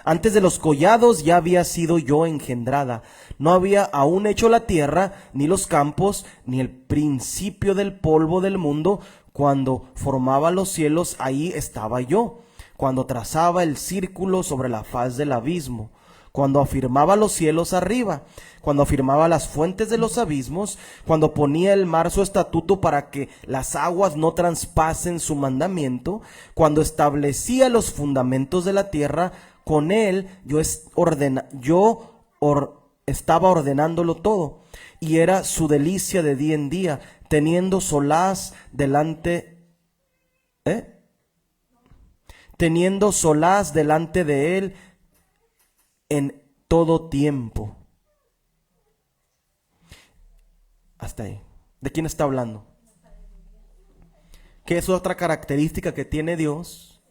antes de los collados ya había sido yo engendrada. No había aún hecho la tierra, ni los campos, ni el principio del polvo del mundo. Cuando formaba los cielos, ahí estaba yo. Cuando trazaba el círculo sobre la faz del abismo, cuando afirmaba los cielos arriba, cuando afirmaba las fuentes de los abismos, cuando ponía el mar su estatuto para que las aguas no traspasen su mandamiento, cuando establecía los fundamentos de la tierra, con él estaba ordenándolo todo, y era su delicia de día en día, teniendo solaz delante de él en todo tiempo. Hasta ahí. ¿De quién está hablando? ¿Qué es otra característica que tiene Dios?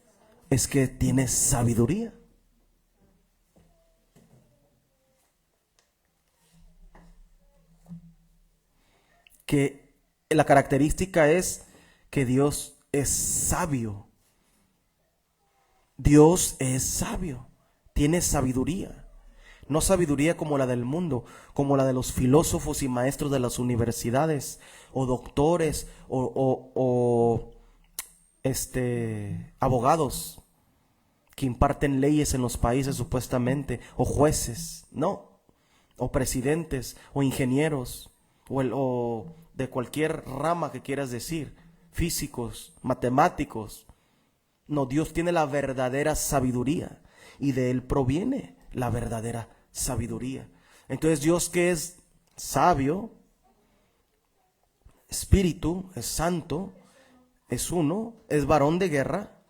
Es que tiene sabiduría. Que la característica es que Dios es sabio. Dios es sabio, tiene sabiduría. No sabiduría como la del mundo, como la de los filósofos y maestros de las universidades, o doctores, o abogados que imparten leyes en los países supuestamente, o jueces, no, o presidentes, o ingenieros, o de cualquier rama que quieras decir, físicos, matemáticos. No, Dios tiene la verdadera sabiduría y de Él proviene la verdadera sabiduría. Entonces Dios, que es sabio, espíritu, es santo, es uno, es varón de guerra,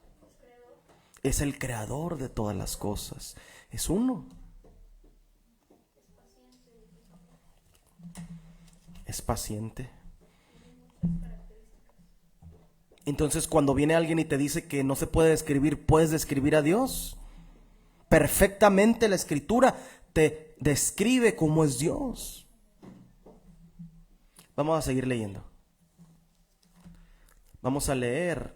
es el creador de todas las cosas, es uno. Es paciente. Entonces, cuando viene alguien y te dice que no se puede describir, ¿puedes describir a Dios? Perfectamente la Escritura te describe cómo es Dios. Vamos a seguir leyendo. Vamos a leer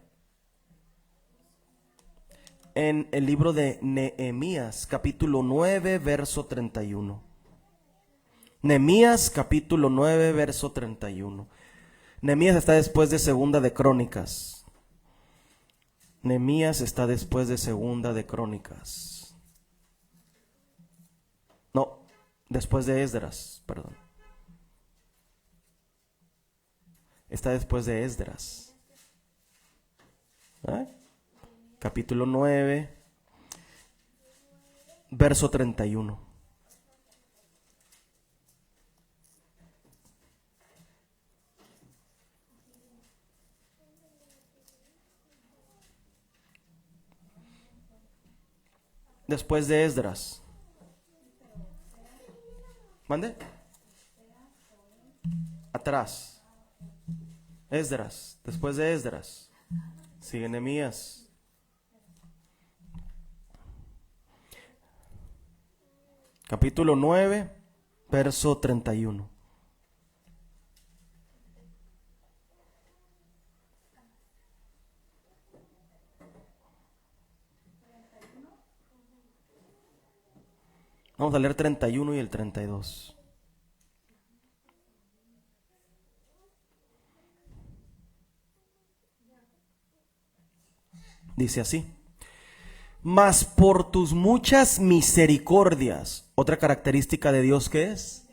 en el libro de Nehemías, capítulo 9, verso 31. Nehemías, capítulo 9, verso 31. Nehemías está después de Segunda de Crónicas. Nehemías está después de Segunda de Crónicas. No, después de Esdras, perdón. Está después de Esdras. Capítulo 9, verso 31. Después de Esdras. ¿Mande? Atrás. Esdras. Después de Esdras. Sigue Nehemías. Capítulo 9, verso 31. Vamos a leer 31 y el 32. Dice así: mas por tus muchas misericordias. Otra característica de Dios, ¿qué es?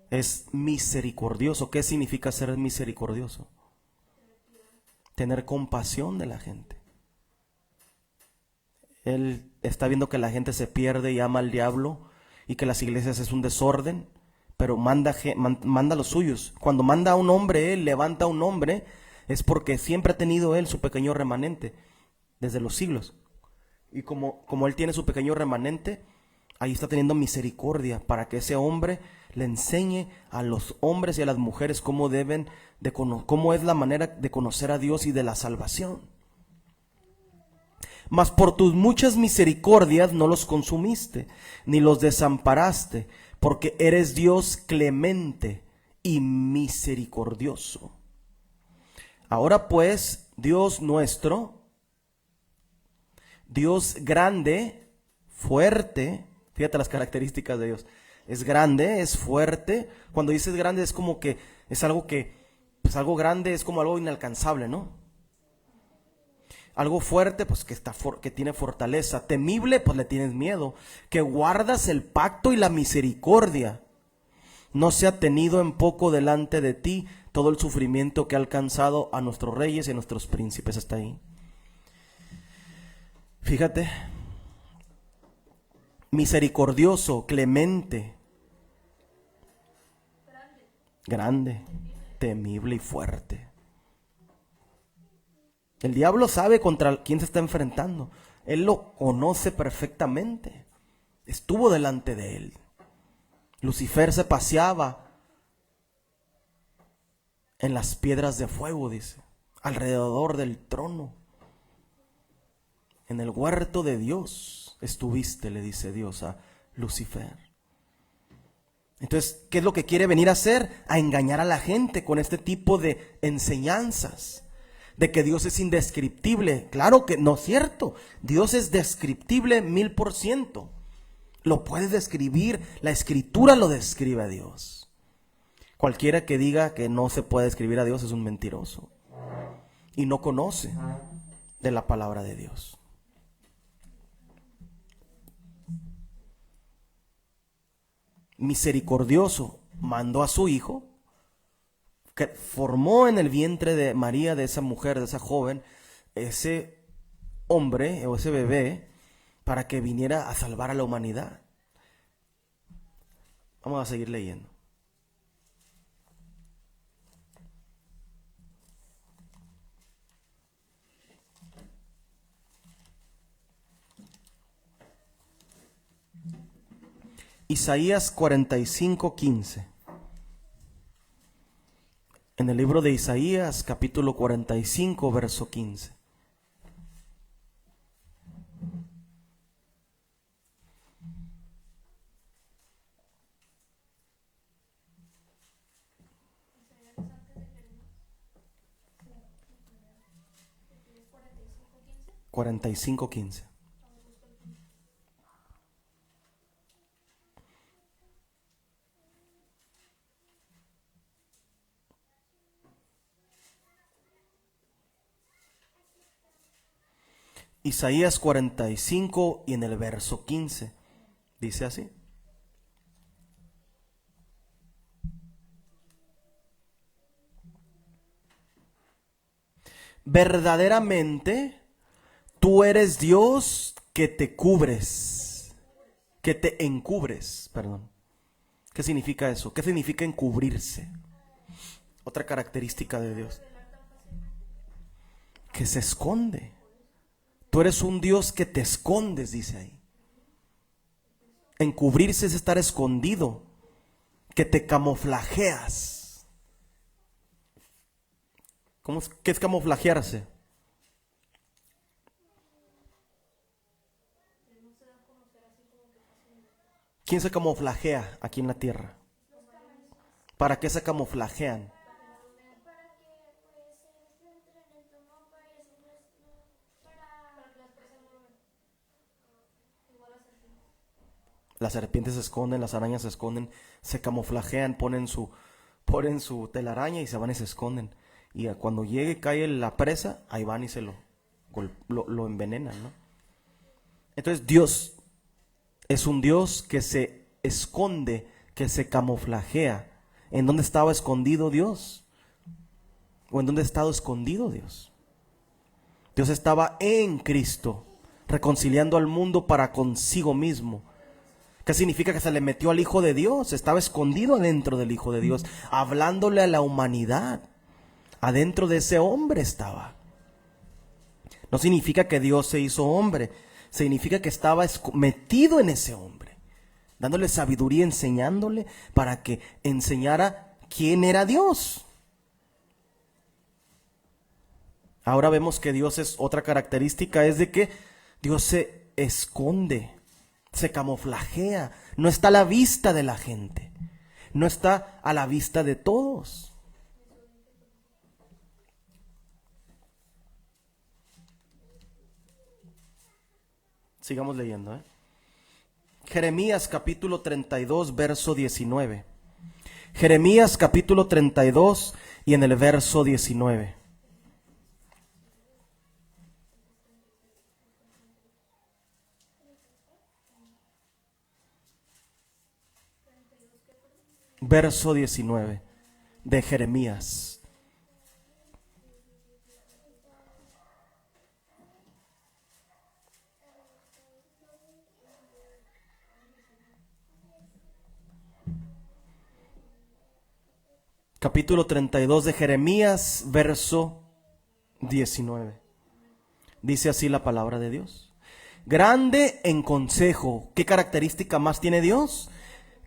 Es misericordioso. ¿Qué significa ser misericordioso? Tener compasión de la gente. Él está viendo que la gente se pierde y ama al diablo y que las iglesias es un desorden, pero manda a los suyos. Cuando manda a un hombre, Él levanta a un hombre, es porque siempre ha tenido Él su pequeño remanente, desde los siglos. Y como Él tiene su pequeño remanente, ahí está teniendo misericordia para que ese hombre le enseñe a los hombres y a las mujeres cómo cómo es la manera de conocer a Dios y de la salvación. Mas por tus muchas misericordias no los consumiste, ni los desamparaste, porque eres Dios clemente y misericordioso. Ahora pues, Dios nuestro, Dios grande, fuerte, fíjate las características de Dios. Es grande, es fuerte. Cuando dices grande es como que es algo pues algo grande es como algo inalcanzable, ¿no? Algo fuerte, pues que tiene fortaleza. Temible, pues le tienes miedo. Que guardas el pacto y la misericordia. No se ha tenido en poco delante de ti todo el sufrimiento que ha alcanzado a nuestros reyes y a nuestros príncipes. Hasta ahí. Fíjate. Misericordioso, clemente, grande, temible y fuerte. El diablo sabe contra quién se está enfrentando. Él lo conoce perfectamente. Estuvo delante de él. Lucifer se paseaba en las piedras de fuego, dice, alrededor del trono. En el huerto de Dios estuviste, le dice Dios a Lucifer. Entonces, ¿qué es lo que quiere venir a hacer? A engañar a la gente con este tipo de enseñanzas. De que Dios es indescriptible. Claro que no es cierto. Dios es descriptible 1000%. Lo puedes describir. La escritura lo describe a Dios. Cualquiera que diga que no se puede describir a Dios es un mentiroso. Y no conoce de la palabra de Dios. Misericordioso, mandó a su hijo, que formó en el vientre de María, de esa mujer, de esa joven, ese hombre o ese bebé, para que viniera a salvar a la humanidad. Vamos a seguir leyendo. Isaías 45:15. En el libro de Isaías, capítulo 45, verso 15. $45.15. Isaías 45 y en el verso 15 dice así: verdaderamente tú eres Dios que te cubres, que te encubres, perdón. ¿Qué significa eso? ¿Qué significa encubrirse? Otra característica de Dios, que se esconde. Tú eres un Dios que te escondes, dice ahí. Encubrirse es estar escondido, que te camuflajeas. ¿Qué es camuflajearse? ¿Quién se camuflajea aquí en la tierra? ¿Para qué se camuflajean? Las serpientes se esconden, las arañas se esconden, se camuflajean, ponen su telaraña y se van y se esconden. Y cuando llegue, cae la presa, ahí van y se lo envenenan, ¿no? Entonces Dios es un Dios que se esconde, que se camuflajea. ¿En dónde estaba escondido Dios? ¿O en dónde ha estado escondido Dios? Dios estaba en Cristo, reconciliando al mundo para consigo mismo, ¿Qué significa? Que se le metió al Hijo de Dios, estaba escondido adentro del Hijo de Dios, hablándole a la humanidad. Adentro de ese hombre estaba. No significa que Dios se hizo hombre, significa que estaba metido en ese hombre, dándole sabiduría, enseñándole para que enseñara quién era Dios. Ahora vemos que Dios es otra característica, es de que Dios se esconde, se camuflajea, no está a la vista de la gente, no está a la vista de todos. Sigamos leyendo, Jeremías capítulo 32, verso 19. Jeremías capítulo 32 y en el verso 19. Verso 19 de Jeremías. Capítulo 32 de Jeremías, verso 19. Dice así la palabra de Dios. Grande en consejo. ¿Qué característica más tiene Dios?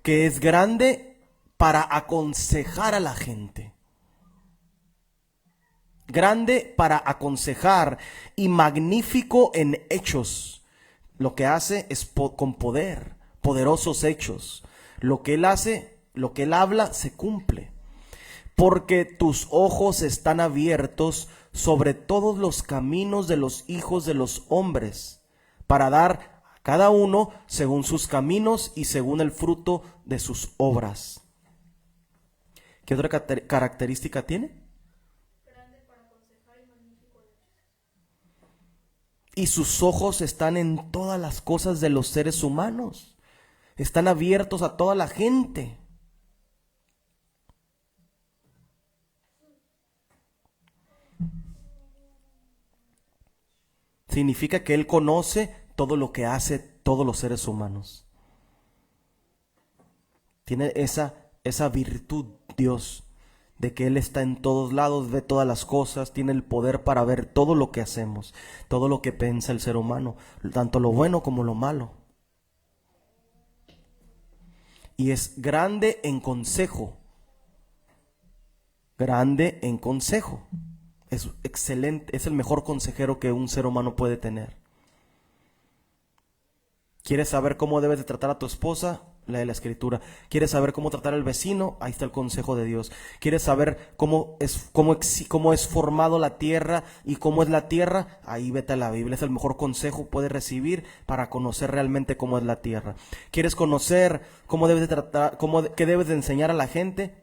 Que es grande para aconsejar a la gente. Grande para aconsejar y magnífico en hechos. Lo que hace es con poder, poderosos hechos. Lo que Él hace, lo que Él habla, se cumple. Porque tus ojos están abiertos sobre todos los caminos de los hijos de los hombres, para dar a cada uno según sus caminos y según el fruto de sus obras. ¿Qué otra característica tiene? Y sus ojos están en todas las cosas de los seres humanos. Están abiertos a toda la gente. Significa que Él conoce todo lo que hace todos los seres humanos. Tiene esa virtud Dios, de que Él está en todos lados, ve todas las cosas, tiene el poder para ver todo lo que hacemos, todo lo que piensa el ser humano, tanto lo bueno como lo malo. Y es grande en consejo. Grande en consejo. Es excelente, es el mejor consejero que un ser humano puede tener. ¿Quieres saber cómo debes de tratar a tu esposa? Lee la escritura. ¿Quieres saber cómo tratar al vecino? Ahí está el consejo de Dios. ¿Quieres saber cómo es formado la tierra y cómo es la tierra? Ahí vete a la Biblia. Es el mejor consejo que puedes recibir para conocer realmente cómo es la tierra. ¿Quieres conocer cómo debes de tratar, qué debes de enseñar a la gente?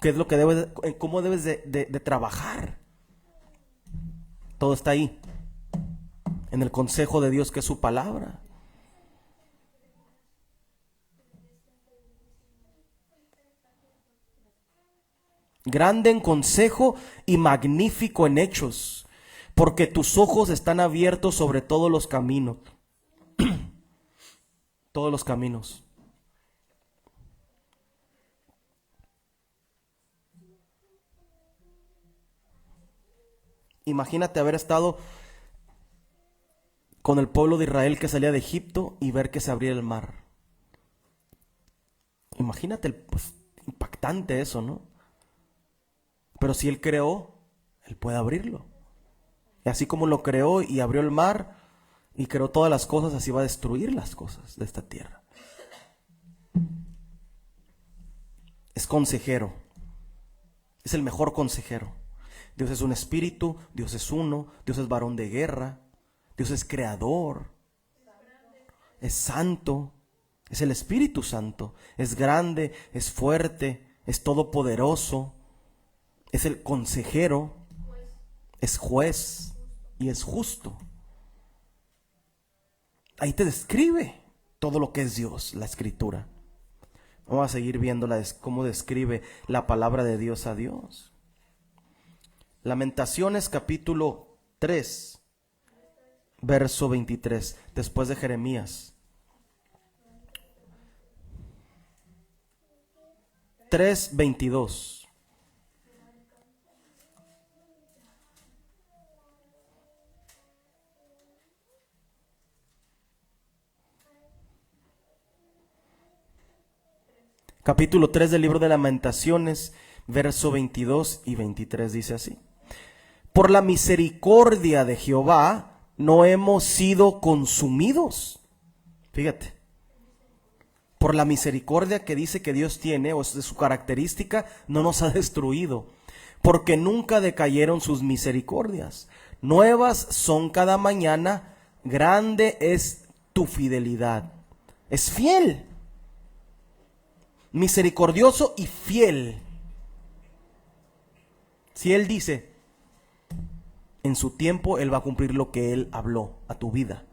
¿Qué es lo que cómo debes de trabajar? Todo está ahí, en el consejo de Dios, que es su palabra. Grande en consejo y magnífico en hechos, porque tus ojos están abiertos sobre todos los caminos. Todos los caminos. Imagínate haber estado con el pueblo de Israel que salía de Egipto y ver que se abría el mar. Imagínate, pues, impactante eso, ¿no? Pero si Él creó, Él puede abrirlo. Y así como lo creó y abrió el mar y creó todas las cosas, así va a destruir las cosas de esta tierra. Es consejero. Es el mejor consejero. Dios es un espíritu, Dios es uno, Dios es varón de guerra, Dios es creador, es santo, es el Espíritu Santo, es grande, es fuerte, es todopoderoso, es el consejero, es juez y es justo. Ahí te describe todo lo que es Dios, la Escritura. Vamos a seguir viendo cómo describe la palabra de Dios a Dios. Lamentaciones capítulo 3, verso 23, después de Jeremías. 3:22. Capítulo 3 del libro de Lamentaciones, verso 22 y 23 dice así: por la misericordia de Jehová no hemos sido consumidos. Fíjate, por la misericordia que dice que Dios tiene, o es de su característica, no nos ha destruido, porque nunca decayeron sus misericordias. Nuevas son cada mañana, grande es tu fidelidad. Es fiel, misericordioso y fiel. Si Él dice, en su tiempo Él va a cumplir lo que Él habló a tu vida.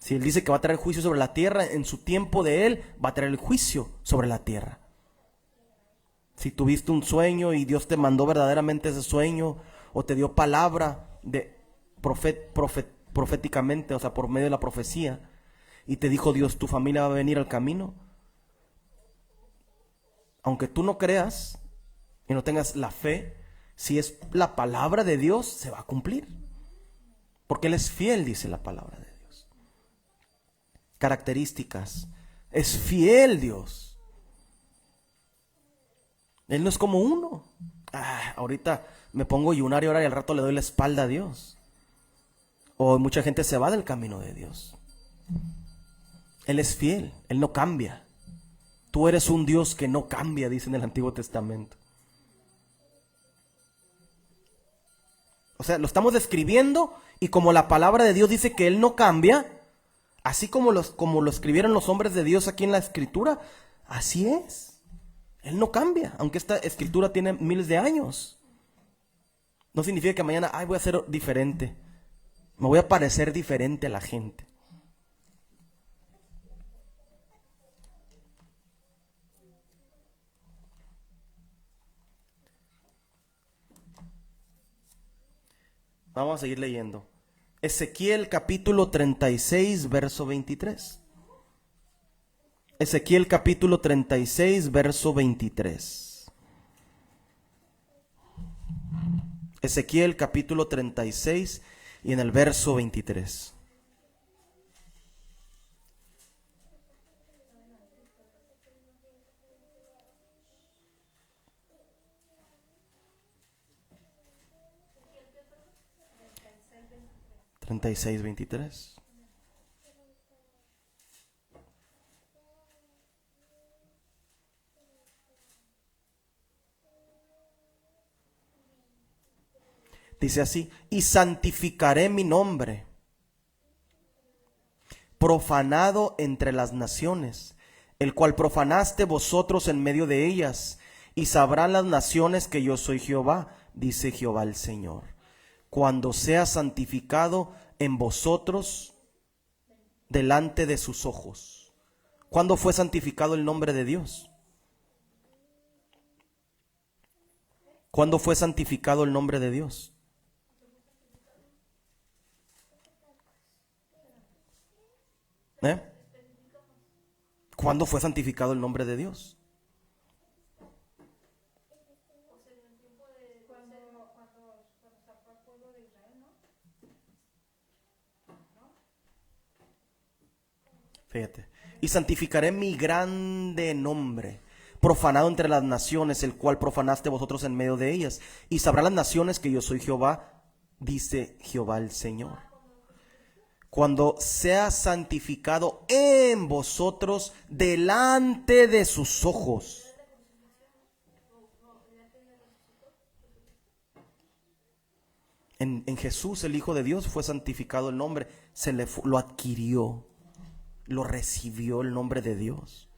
Si Él dice que va a traer juicio sobre la tierra, en su tiempo de Él va a traer el juicio sobre la tierra. Si tuviste un sueño y Dios te mandó verdaderamente ese sueño, o te dio palabra de proféticamente, o sea, por medio de la profecía, y te dijo Dios, tu familia va a venir al camino, aunque tú no creas y no tengas la fe, si es la palabra de Dios, se va a cumplir. Porque Él es fiel, dice la palabra de Dios. Características. Es fiel Dios. Él no es como uno. Ahorita me pongo a ayunar y orar y al rato le doy la espalda a Dios. O mucha gente se va del camino de Dios. Él es fiel, Él no cambia. Tú eres un Dios que no cambia, dice en el Antiguo Testamento. O sea, lo estamos describiendo, y como la palabra de Dios dice que Él no cambia, así como lo escribieron los hombres de Dios aquí en la Escritura, así es. Él no cambia, aunque esta Escritura tiene miles de años. No significa que mañana, voy a ser diferente. Me voy a parecer diferente a la gente. Vamos a seguir leyendo. Ezequiel capítulo 36, verso 23. Ezequiel capítulo 36, verso 23. Ezequiel capítulo 36 y en el verso 23. Treinta y seis, 23. Dice así: y santificaré mi nombre, profanado entre las naciones, el cual profanaste vosotros en medio de ellas, y sabrán las naciones que yo soy Jehová, dice Jehová el Señor, cuando sea santificado en vosotros delante de sus ojos. ¿Cuándo fue santificado el nombre de Dios? ¿Cuándo fue santificado el nombre de Dios? ¿Cuándo fue santificado el nombre de Dios? Fíjate. Y santificaré mi grande nombre, profanado entre las naciones, el cual profanaste vosotros en medio de ellas. Y sabrán las naciones que yo soy Jehová, dice Jehová el Señor. Cuando sea santificado en vosotros delante de sus ojos. En Jesús, el Hijo de Dios, fue santificado el nombre, lo adquirió, lo recibió el nombre de Dios.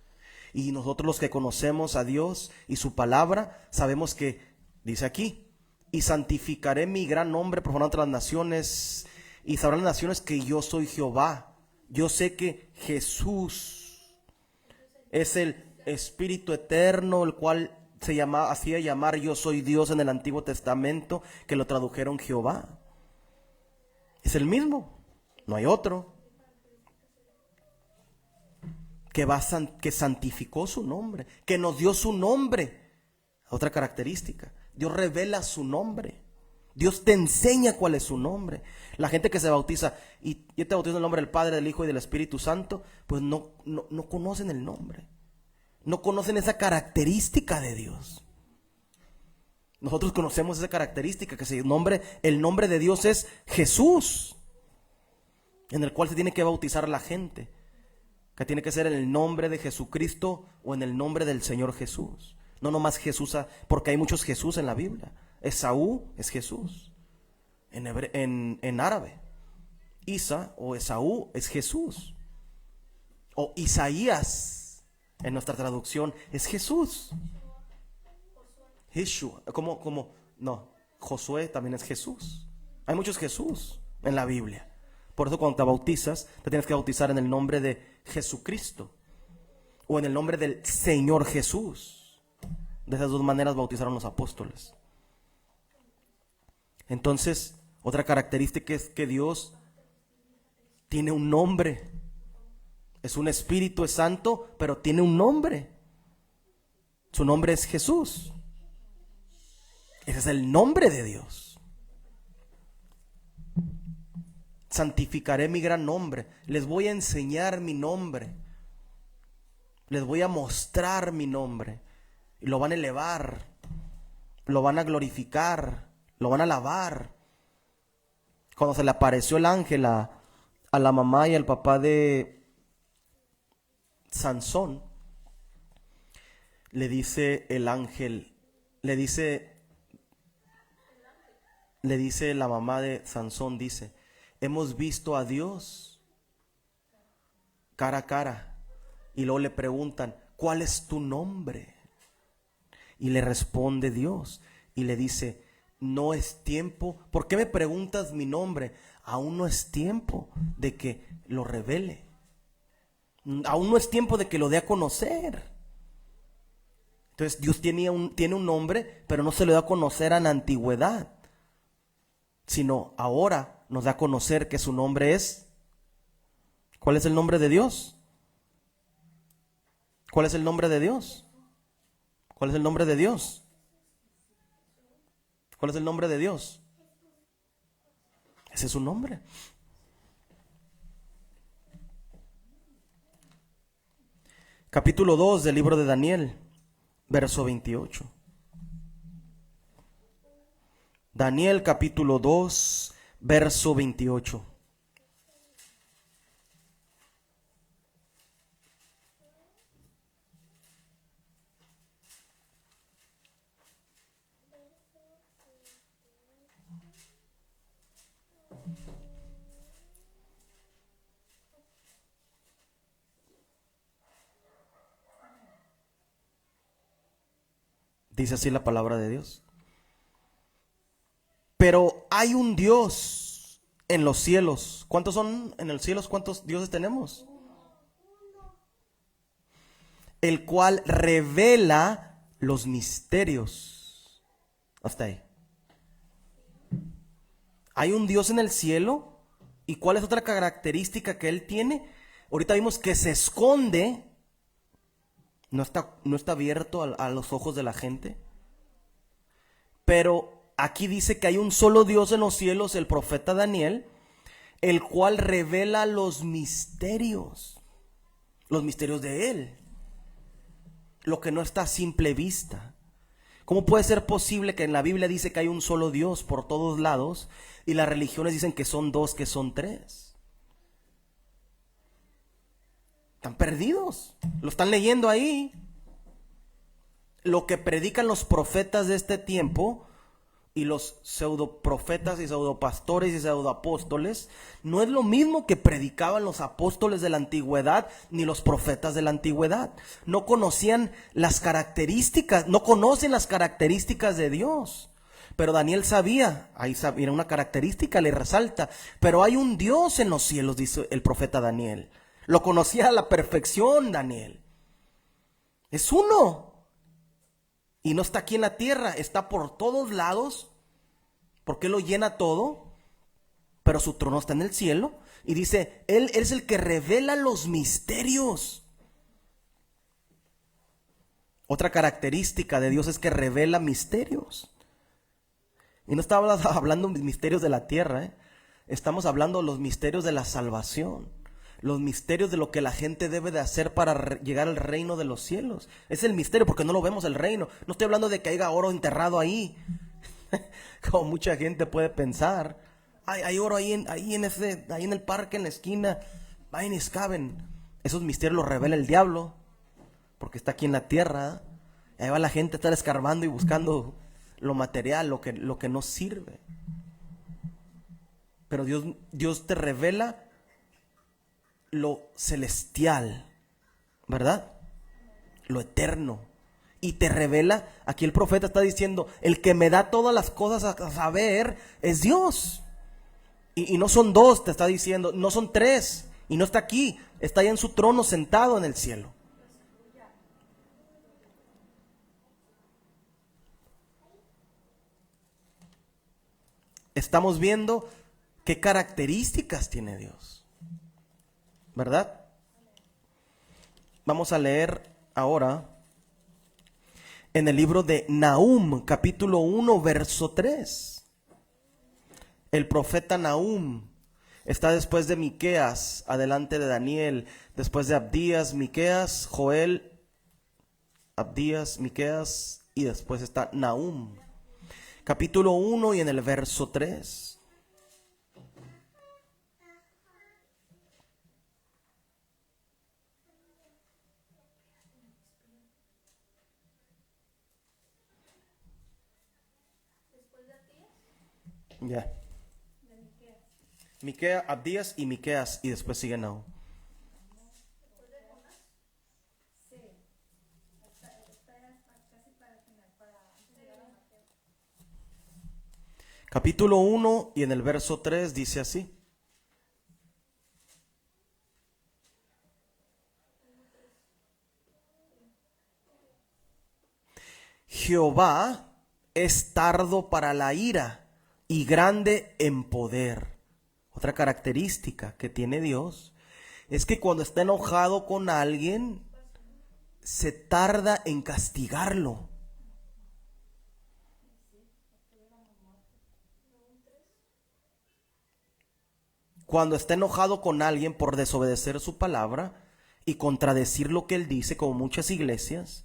Y nosotros los que conocemos a Dios y su palabra, sabemos que, dice aquí, y santificaré mi gran nombre, profanando entre las naciones, y sabrán las naciones que yo soy Jehová. Yo sé que Jesús es el Espíritu eterno, el cual hacía llamar yo soy Dios en el Antiguo Testamento, que lo tradujeron Jehová. Es el mismo, no hay otro. que santificó su nombre, que nos dio su nombre. Otra característica, Dios revela su nombre. Dios te enseña cuál es su nombre. La gente que se bautiza y yo te bautizo en el nombre del Padre, del Hijo y del Espíritu Santo, pues no conocen el nombre. No conocen esa característica de Dios. Nosotros conocemos esa característica, que el nombre de Dios es Jesús, en el cual se tiene que bautizar la gente, que tiene que ser en el nombre de Jesucristo o en el nombre del Señor Jesús. No nomás Jesús, porque hay muchos Jesús en la Biblia. Esaú es Jesús en árabe. Isa o Esaú es Jesús. O Isaías en nuestra traducción es Jesús. Yeshua, no, Josué también es Jesús. Hay muchos Jesús en la Biblia. Por eso cuando te bautizas, te tienes que bautizar en el nombre de Jesucristo o en el nombre del Señor Jesús. De esas dos maneras bautizaron los apóstoles. Entonces, otra característica es que Dios tiene un nombre. Es un espíritu, es santo, pero tiene un nombre. Su nombre es Jesús. Ese es el nombre de Dios. Santificaré mi gran nombre. Les voy a enseñar mi nombre. Les voy a mostrar mi nombre. Y lo van a elevar. Lo van a glorificar. Lo van a alabar. Cuando se le apareció el ángel a la mamá y al papá de Sansón, le dice el ángel, le dice la mamá de Sansón, dice: hemos visto a Dios cara a cara. Y luego le preguntan: ¿cuál es tu nombre? Y le responde Dios y le dice: no es tiempo. ¿Por qué me preguntas mi nombre? Aún no es tiempo de que lo revele. Aún no es tiempo de que lo dé a conocer. Entonces Dios tiene un nombre, pero no se lo da a conocer en la antigüedad, sino ahora nos da a conocer que su nombre es... ¿Cuál es el nombre de Dios? ¿Cuál es el nombre de Dios? ¿Cuál es el nombre de Dios? ¿Cuál es el nombre de Dios? Ese es su nombre. Capítulo 2 del libro de Daniel, verso 28. Daniel capítulo 2, verso 28. Dice así la palabra de Dios. Pero hay un Dios en los cielos. ¿Cuántos son en los cielos? ¿Cuántos dioses tenemos? El cual revela los misterios. Hasta ahí. Hay un Dios en el cielo. ¿Y cuál es otra característica que Él tiene? Ahorita vimos que se esconde. No está abierto a los ojos de la gente. Pero aquí dice que hay un solo Dios en los cielos, el profeta Daniel, el cual revela los misterios de Él, lo que no está a simple vista. ¿Cómo puede ser posible que en la Biblia dice que hay un solo Dios por todos lados y las religiones dicen que son dos, que son tres? Están perdidos, lo están leyendo ahí. Lo que predican los profetas de este tiempo y los pseudoprofetas y pseudopastores y pseudoapóstoles no es lo mismo que predicaban los apóstoles de la antigüedad ni los profetas de la antigüedad. No conocían las características, no conocen las características de Dios. Pero Daniel sabía, ahí sabía una característica, le resalta: pero hay un Dios en los cielos, dice el profeta Daniel. Lo conocía a la perfección Daniel. Es uno. Y no está aquí en la tierra, está por todos lados, porque Él lo llena todo, pero su trono está en el cielo. Y dice, Él es el que revela los misterios. Otra característica de Dios es que revela misterios. Y no estamos hablando de misterios de la tierra, ¿eh? Estamos hablando de los misterios de la salvación. Los misterios de lo que la gente debe de hacer para llegar al reino de los cielos. Es el misterio porque no lo vemos el reino. No estoy hablando de que haya oro enterrado ahí, como mucha gente puede pensar. Hay oro ahí en el parque, en la esquina. Vayan y excaven. Esos misterios los revela el diablo, porque está aquí en la tierra. Ahí va la gente a estar escarbando y buscando lo material, lo que no sirve. Pero Dios te revela lo celestial, ¿verdad? Lo eterno. Y te revela, aquí el profeta está diciendo, el que me da todas las cosas a saber es Dios. Y no son dos, te está diciendo, no son tres. Y no está aquí, está ahí en su trono sentado en el cielo. Estamos viendo qué características tiene Dios, ¿verdad? Vamos a leer ahora en el libro de Nahum, capítulo 1, verso 3. El profeta Nahum está después de Miqueas, adelante de Daniel, después de Abdías, Miqueas, Joel, Abdías, Miqueas, y después está Nahum. Capítulo 1 y en el verso 3. Ya. Miqueas, Abdías y Miqueas, y después sigue Nahum. Capítulo 1 y en el verso 3 dice así. Jehová es tardo para la ira y grande en poder. Otra característica que tiene Dios es que cuando está enojado con alguien, se tarda en castigarlo. Cuando está enojado con alguien por desobedecer su palabra y contradecir lo que él dice, como muchas iglesias,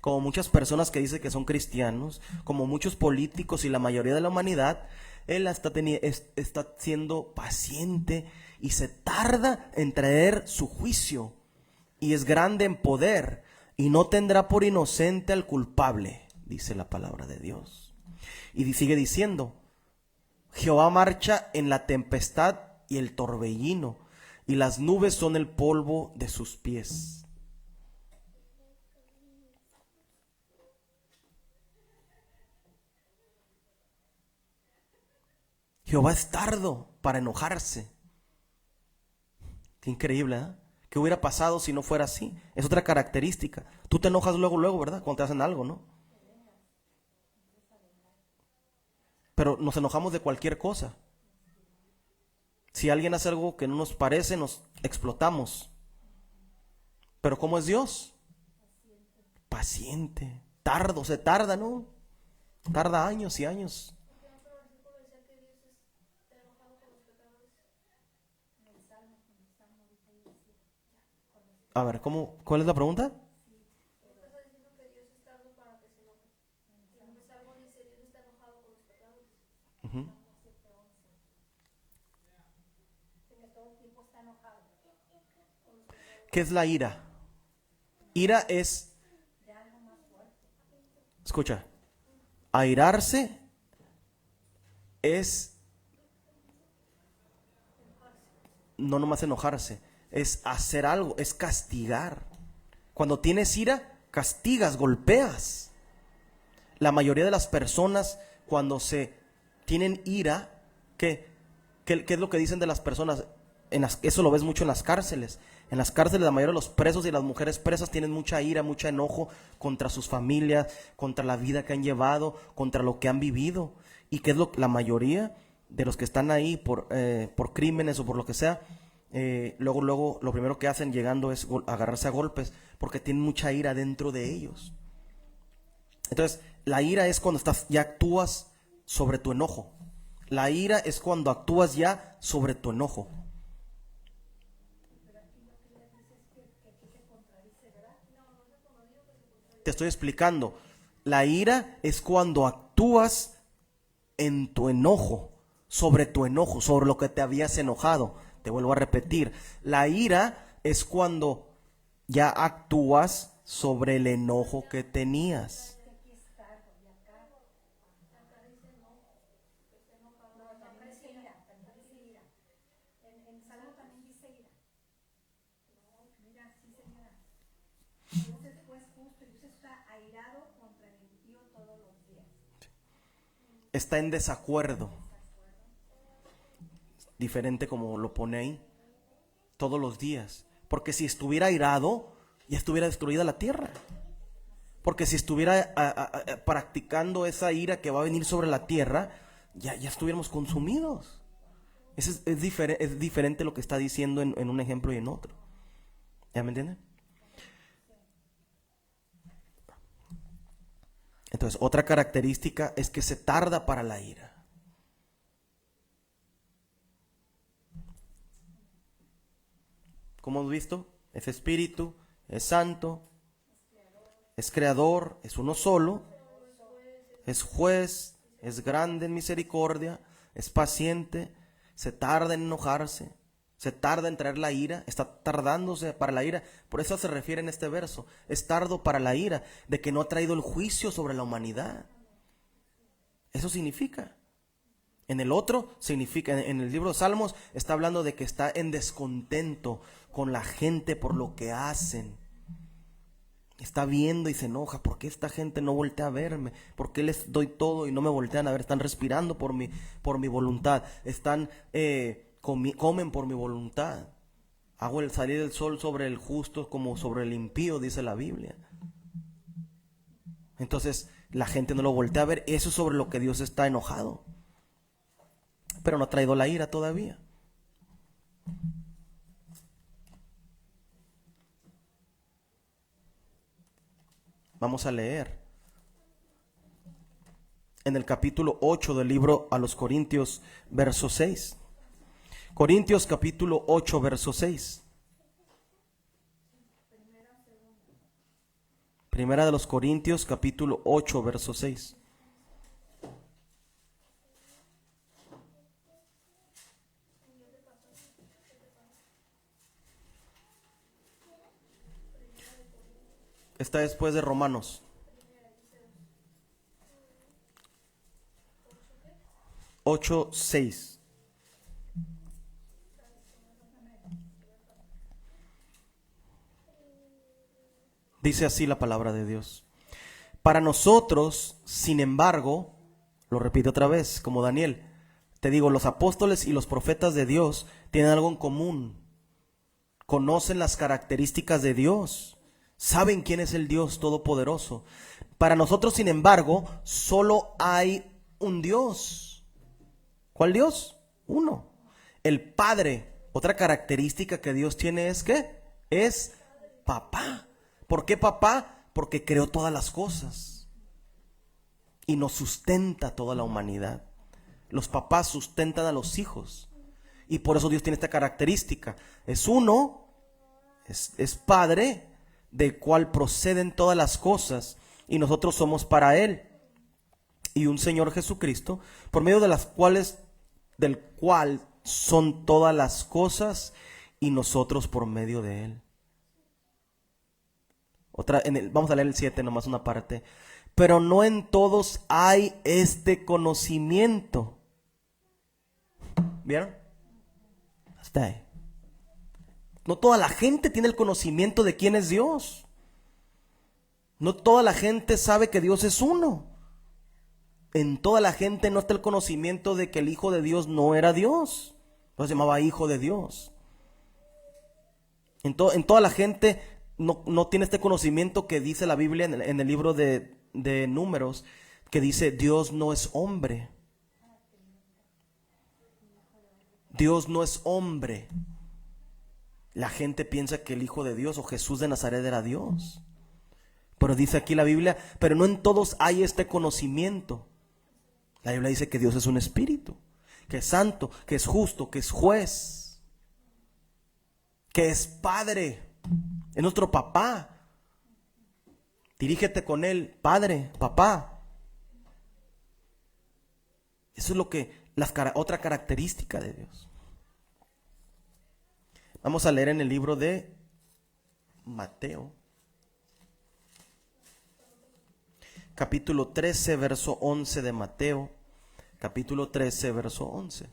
como muchas personas que dicen que son cristianos, como muchos políticos y la mayoría de la humanidad, él está siendo paciente y se tarda en traer su juicio, y es grande en poder y no tendrá por inocente al culpable, dice la palabra de Dios. Y sigue diciendo, Jehová marcha en la tempestad y el torbellino, y las nubes son el polvo de sus pies. Jehová es tardo para enojarse. Qué increíble, ¿eh? ¿Qué hubiera pasado si no fuera así? Es otra característica. Tú te enojas luego, ¿verdad? Cuando te hacen algo, ¿no? Pero nos enojamos de cualquier cosa. Si alguien hace algo que no nos parece, nos explotamos. Pero ¿cómo es Dios? Paciente. Se tarda, ¿no? Tarda años y años. A ver, ¿cuál es la pregunta? Ujú. ¿Qué es la ira? Ira es, escucha, airarse es no nomás enojarse, es hacer algo, es castigar. Cuando tienes ira, castigas, golpeas. La mayoría de las personas cuando se tienen ira, ¿qué es lo que dicen de las personas? Eso lo ves mucho en las cárceles. En las cárceles la mayoría de los presos y las mujeres presas tienen mucha ira, mucho enojo contra sus familias, contra la vida que han llevado, contra lo que han vivido. Y que es la mayoría de los que están ahí por crímenes o por lo que sea, luego lo primero que hacen llegando es agarrarse a golpes porque tienen mucha ira dentro de ellos. Entonces, la ira es cuando ya actúas sobre tu enojo. La ira es cuando actúas ya sobre tu enojo. Te estoy explicando. La ira es cuando actúas en tu enojo, sobre lo que te habías enojado. Te vuelvo a repetir. La ira es cuando ya actúas sobre el enojo que tenías. Está en desacuerdo. Diferente como lo pone ahí. Todos los días. Porque si estuviera airado, ya estuviera destruida la tierra. Porque si estuviera practicando esa ira que va a venir sobre la tierra, ya estuviéramos consumidos. Es diferente lo que está diciendo en un ejemplo y en otro. ¿Ya me entienden? Entonces, otra característica es que se tarda para la ira. Como hemos visto, es espíritu, es santo, es creador, es uno solo, es juez, es grande en misericordia, es paciente, se tarda en enojarse, se tarda en traer la ira, está tardándose para la ira. Por eso se refiere en este verso, es tardo para la ira, de que no ha traído el juicio sobre la humanidad. Eso significa. En el otro significa, en el libro de Salmos está hablando de que está en descontento con la gente por lo que hacen. Está viendo y se enoja. ¿Por qué esta gente no voltea a verme? ¿Por qué les doy todo y no me voltean a ver? Están respirando por mi voluntad. Están comen por mi voluntad. Hago el salir el sol sobre el justo como sobre el impío, dice la Biblia. Entonces la gente no lo voltea a ver. Eso es sobre lo que Dios está enojado. Pero no ha traído la ira todavía. Vamos a leer en el capítulo 8 del libro a los Corintios, verso 6. Corintios capítulo 8, verso 6. Primera de los Corintios capítulo 8, verso 6. Está después de Romanos. 8, 6. Dice así la palabra de Dios. Para nosotros, sin embargo, lo repito otra vez, como Daniel, te digo, los apóstoles y los profetas de Dios tienen algo en común. Conocen las características de Dios. Saben quién es el Dios Todopoderoso. Para nosotros, sin embargo, solo hay un Dios. ¿Cuál Dios? Uno. El Padre. Otra característica que Dios tiene es ¿qué? Es papá. ¿Por qué papá? Porque creó todas las cosas y nos sustenta toda la humanidad. Los papás sustentan a los hijos y por eso Dios tiene esta característica. Es uno, es Padre, del cual proceden todas las cosas y nosotros somos para Él. Y un Señor Jesucristo, por medio de las cuales, del cual son todas las cosas y nosotros por medio de Él. Vamos a leer el 7, nomás una parte. Pero no en todos hay este conocimiento. ¿Vieron? Hasta ahí. No toda la gente tiene el conocimiento de quién es Dios. No toda la gente sabe que Dios es uno. En toda la gente no está el conocimiento de que el Hijo de Dios no era Dios. No se llamaba Hijo de Dios. En toda la gente no tiene este conocimiento que dice la Biblia en el libro de Números, que dice Dios no es hombre. Dios no es hombre. La gente piensa que el Hijo de Dios o Jesús de Nazaret era Dios. Pero dice aquí la Biblia, pero no en todos hay este conocimiento. La Biblia dice que Dios es un espíritu, que es santo, que es justo, que es juez, que es padre, es nuestro papá. Dirígete con él, padre, papá. Eso es lo que, otra característica de Dios. Vamos a leer en el libro de Mateo, capítulo 13, verso 11 de Mateo, capítulo 13, verso 11.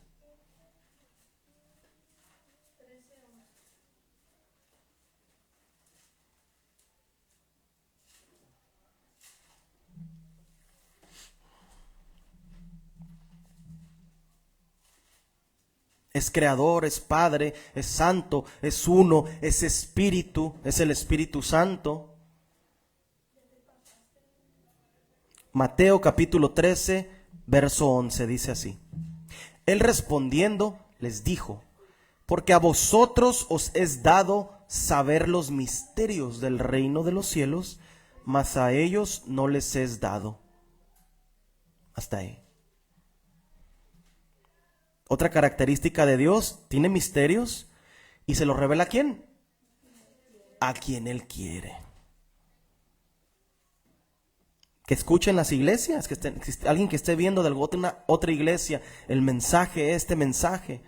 Es creador, es padre, es santo, es uno, es espíritu, es el Espíritu Santo. Mateo capítulo 13, verso 11 dice así. Él respondiendo les dijo, porque a vosotros os es dado saber los misterios del reino de los cielos, mas a ellos no les es dado. Hasta ahí. Otra característica de Dios, tiene misterios y se los revela ¿a quién? A quien Él quiere. Que escuchen las iglesias, que alguien que esté viendo de alguna otra iglesia el mensaje, este mensaje.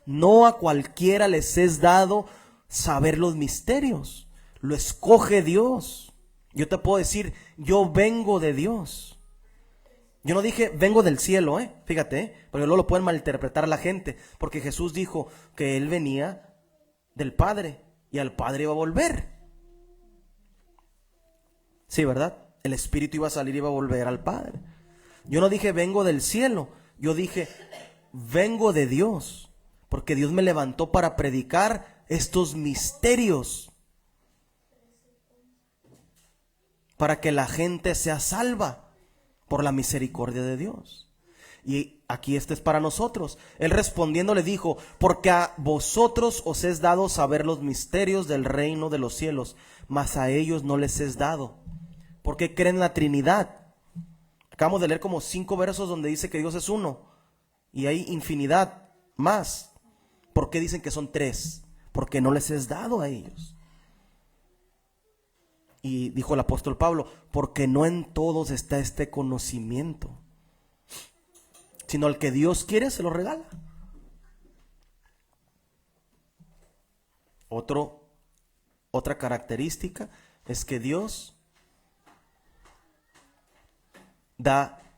No a cualquiera les es dado saber los misterios. Lo escoge Dios. Yo te puedo decir, yo vengo de Dios. Yo no dije vengo del cielo, fíjate, porque luego lo pueden malinterpretar la gente, porque Jesús dijo que Él venía del Padre y al Padre iba a volver. Sí, ¿verdad? El Espíritu iba a salir y iba a volver al Padre. Yo no dije vengo del cielo, yo dije vengo de Dios, porque Dios me levantó para predicar estos misterios, para que la gente sea salva por la misericordia de Dios. Y aquí este es para nosotros. Él respondiendo le dijo, porque a vosotros os es dado saber los misterios del reino de los cielos, mas a ellos no les es dado. Porque creen en la Trinidad. Acabamos de leer como 5 versos donde dice que Dios es uno, y hay infinidad más. ¿Por qué dicen que son 3? Porque no les es dado a ellos. Y dijo el apóstol Pablo, porque no en todos está este conocimiento, sino el que Dios quiere se lo regala. Otra característica es que Dios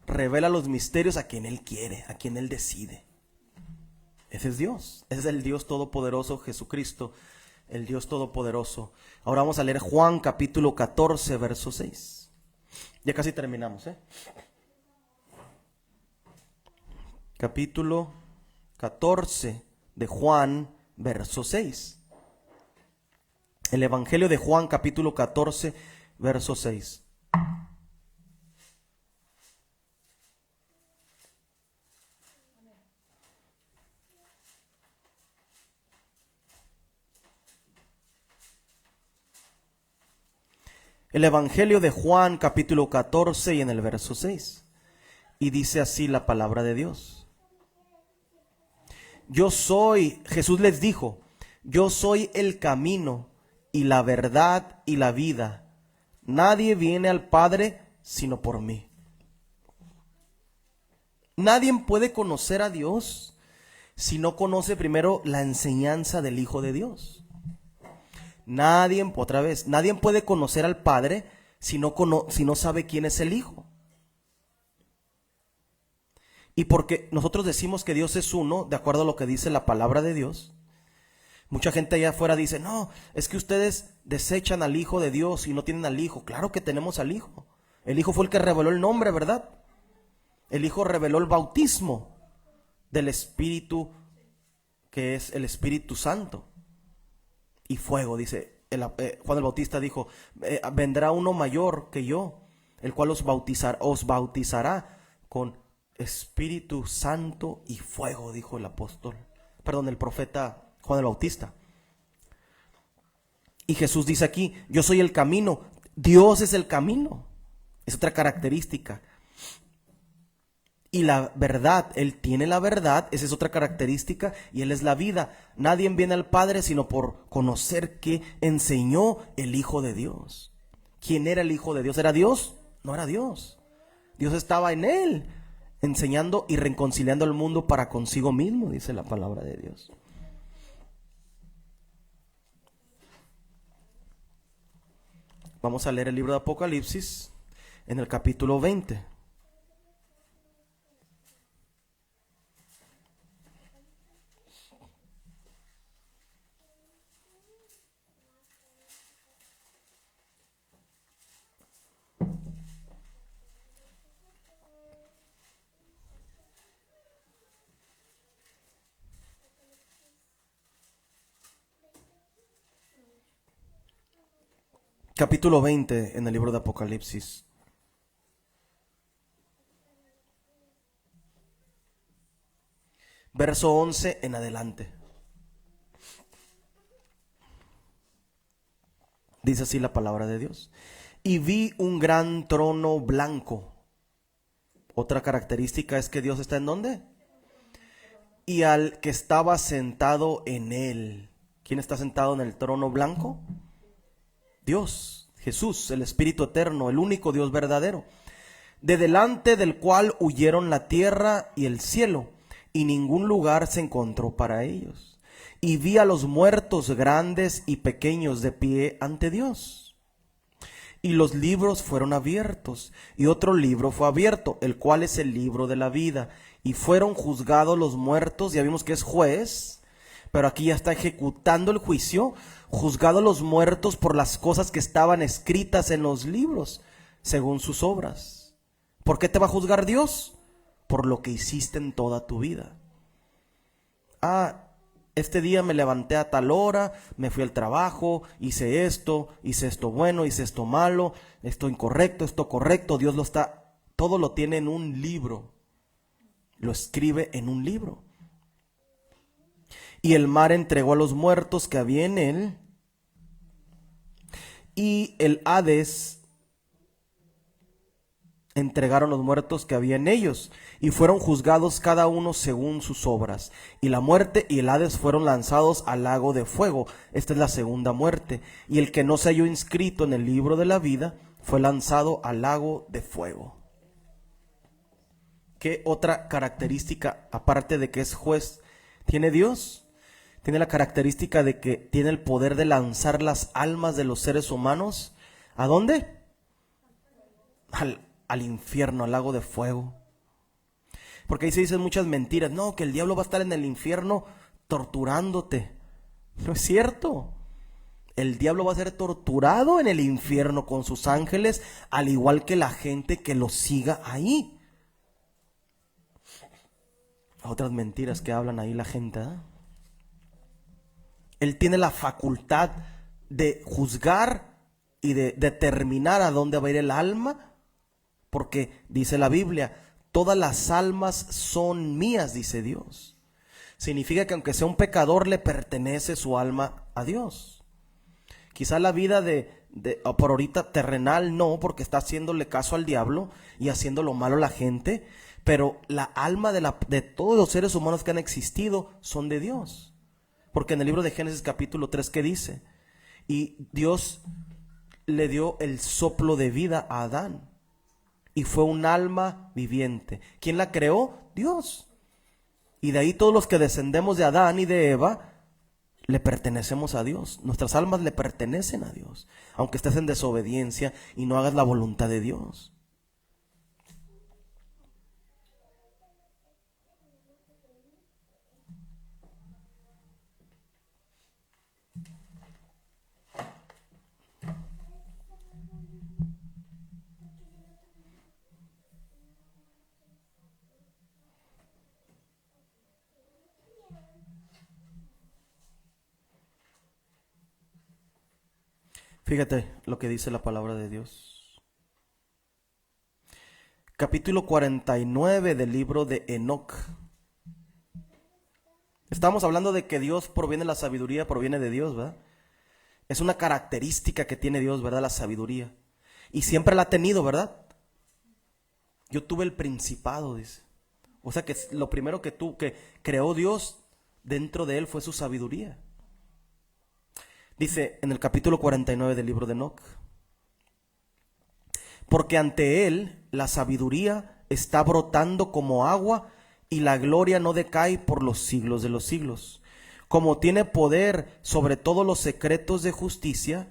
revela los misterios a quien Él quiere, a quien Él decide. Ese es Dios, ese es el Dios todopoderoso, Jesucristo, el Dios todopoderoso. Ahora vamos a leer Juan capítulo 14, verso 6. Ya casi terminamos, Capítulo 14 de Juan, verso 6. El Evangelio de Juan, capítulo 14, verso 6. El Evangelio de Juan, capítulo 14 y en el verso 6. Y dice así la palabra de Dios. Jesús les dijo, yo soy el camino y la verdad y la vida. Nadie viene al Padre sino por mí. Nadie puede conocer a Dios si no conoce primero la enseñanza del Hijo de Dios. Nadie puede conocer al Padre si no sabe quién es el Hijo. Y porque nosotros decimos que Dios es uno, de acuerdo a lo que dice la palabra de Dios, mucha gente allá afuera dice, no, es que ustedes desechan al Hijo de Dios y no tienen al Hijo. Claro que tenemos al Hijo. El Hijo fue el que reveló el nombre, ¿verdad? El Hijo reveló el bautismo del Espíritu, que es el Espíritu Santo. Y fuego, dice Juan el Bautista dijo, vendrá uno mayor que yo, el cual os bautizará con Espíritu Santo y fuego, dijo el profeta Juan el Bautista. Y Jesús dice aquí, yo soy el camino, Dios es el camino, es otra característica. Y la verdad, Él tiene la verdad, esa es otra característica, y Él es la vida. Nadie viene al Padre sino por conocer que enseñó el Hijo de Dios. ¿Quién era el Hijo de Dios? ¿Era Dios? No era Dios. Dios estaba en Él, enseñando y reconciliando al mundo para consigo mismo, dice la palabra de Dios. Vamos a leer el libro de Apocalipsis en el capítulo 20. Capítulo 20 en el libro de Apocalipsis. Verso 11 en adelante. Dice así la palabra de Dios. Y vi un gran trono blanco. Otra característica es que Dios está ¿en dónde? Y al que estaba sentado en él. ¿Quién está sentado en el trono blanco? Dios, Jesús, el Espíritu eterno, el único Dios verdadero. De delante del cual huyeron la tierra y el cielo, y ningún lugar se encontró para ellos. Y vi a los muertos grandes y pequeños de pie ante Dios. Y los libros fueron abiertos, y otro libro fue abierto, el cual es el libro de la vida. Y fueron juzgados los muertos, ya vimos que es juez, pero aquí ya está ejecutando el juicio, juzgados los muertos por las cosas que estaban escritas en los libros, según sus obras. ¿Por qué te va a juzgar Dios? Por lo que hiciste en toda tu vida. Este día me levanté a tal hora, me fui al trabajo, hice esto bueno, hice esto malo, esto incorrecto, esto correcto. Dios todo lo tiene en un libro, lo escribe en un libro. Y el mar entregó a los muertos que había en él, y el Hades entregaron los muertos que había en ellos, y fueron juzgados cada uno según sus obras. Y la muerte y el Hades fueron lanzados al lago de fuego. Esta es la segunda muerte. Y el que no se halló inscrito en el libro de la vida fue lanzado al lago de fuego. ¿Qué otra característica, aparte de que es juez, tiene Dios? Tiene la característica de que tiene el poder de lanzar las almas de los seres humanos. ¿A dónde? Al infierno, al lago de fuego. Porque ahí se dicen muchas mentiras. No, que el diablo va a estar en el infierno torturándote. No es cierto. El diablo va a ser torturado en el infierno con sus ángeles, al igual que la gente que lo siga ahí. Otras mentiras que hablan ahí la gente, ¿eh? Él tiene la facultad de juzgar y de determinar a dónde va a ir el alma, porque dice la Biblia, todas las almas son mías, dice Dios. Significa que aunque sea un pecador, le pertenece su alma a Dios. Quizá la vida por ahorita terrenal no, porque está haciéndole caso al diablo y haciendo lo malo a la gente, pero la alma de todos los seres humanos que han existido son de Dios. Porque en el libro de Génesis capítulo 3, ¿qué dice? Y Dios le dio el soplo de vida a Adán. Y fue un alma viviente. ¿Quién la creó? Dios. Y de ahí todos los que descendemos de Adán y de Eva, le pertenecemos a Dios. Nuestras almas le pertenecen a Dios. Aunque estés en desobediencia y no hagas la voluntad de Dios. Fíjate lo que dice la palabra de Dios. Capítulo 49 del libro de Enoc. Estamos hablando de que Dios proviene, la sabiduría proviene de Dios, ¿verdad? Es una característica que tiene Dios, ¿verdad? La sabiduría. Y siempre la ha tenido, ¿verdad? Yo tuve el principado, dice. O sea que lo primero que creó Dios dentro de él fue su sabiduría. Dice en el capítulo 49 del libro de Enoc: porque ante él la sabiduría está brotando como agua y la gloria no decae por los siglos de los siglos. Como tiene poder sobre todos los secretos de justicia,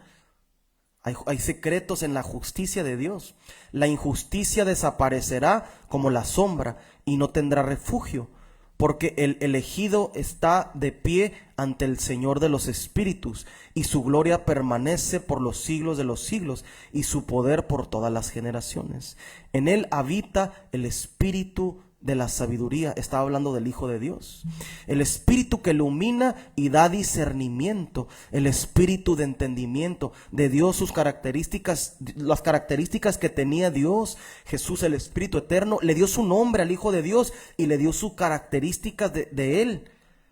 hay secretos en la justicia de Dios. La injusticia desaparecerá como la sombra y no tendrá refugio, porque el elegido está de pie ante el Señor de los espíritus, y su gloria permanece por los siglos de los siglos, y su poder por todas las generaciones. En él habita el espíritu de la sabiduría. Estaba hablando del Hijo de Dios. El espíritu que ilumina y da discernimiento, el espíritu de entendimiento de Dios, sus características, las características que tenía Dios. Jesús, el Espíritu Eterno, le dio su nombre al Hijo de Dios y le dio sus características de él.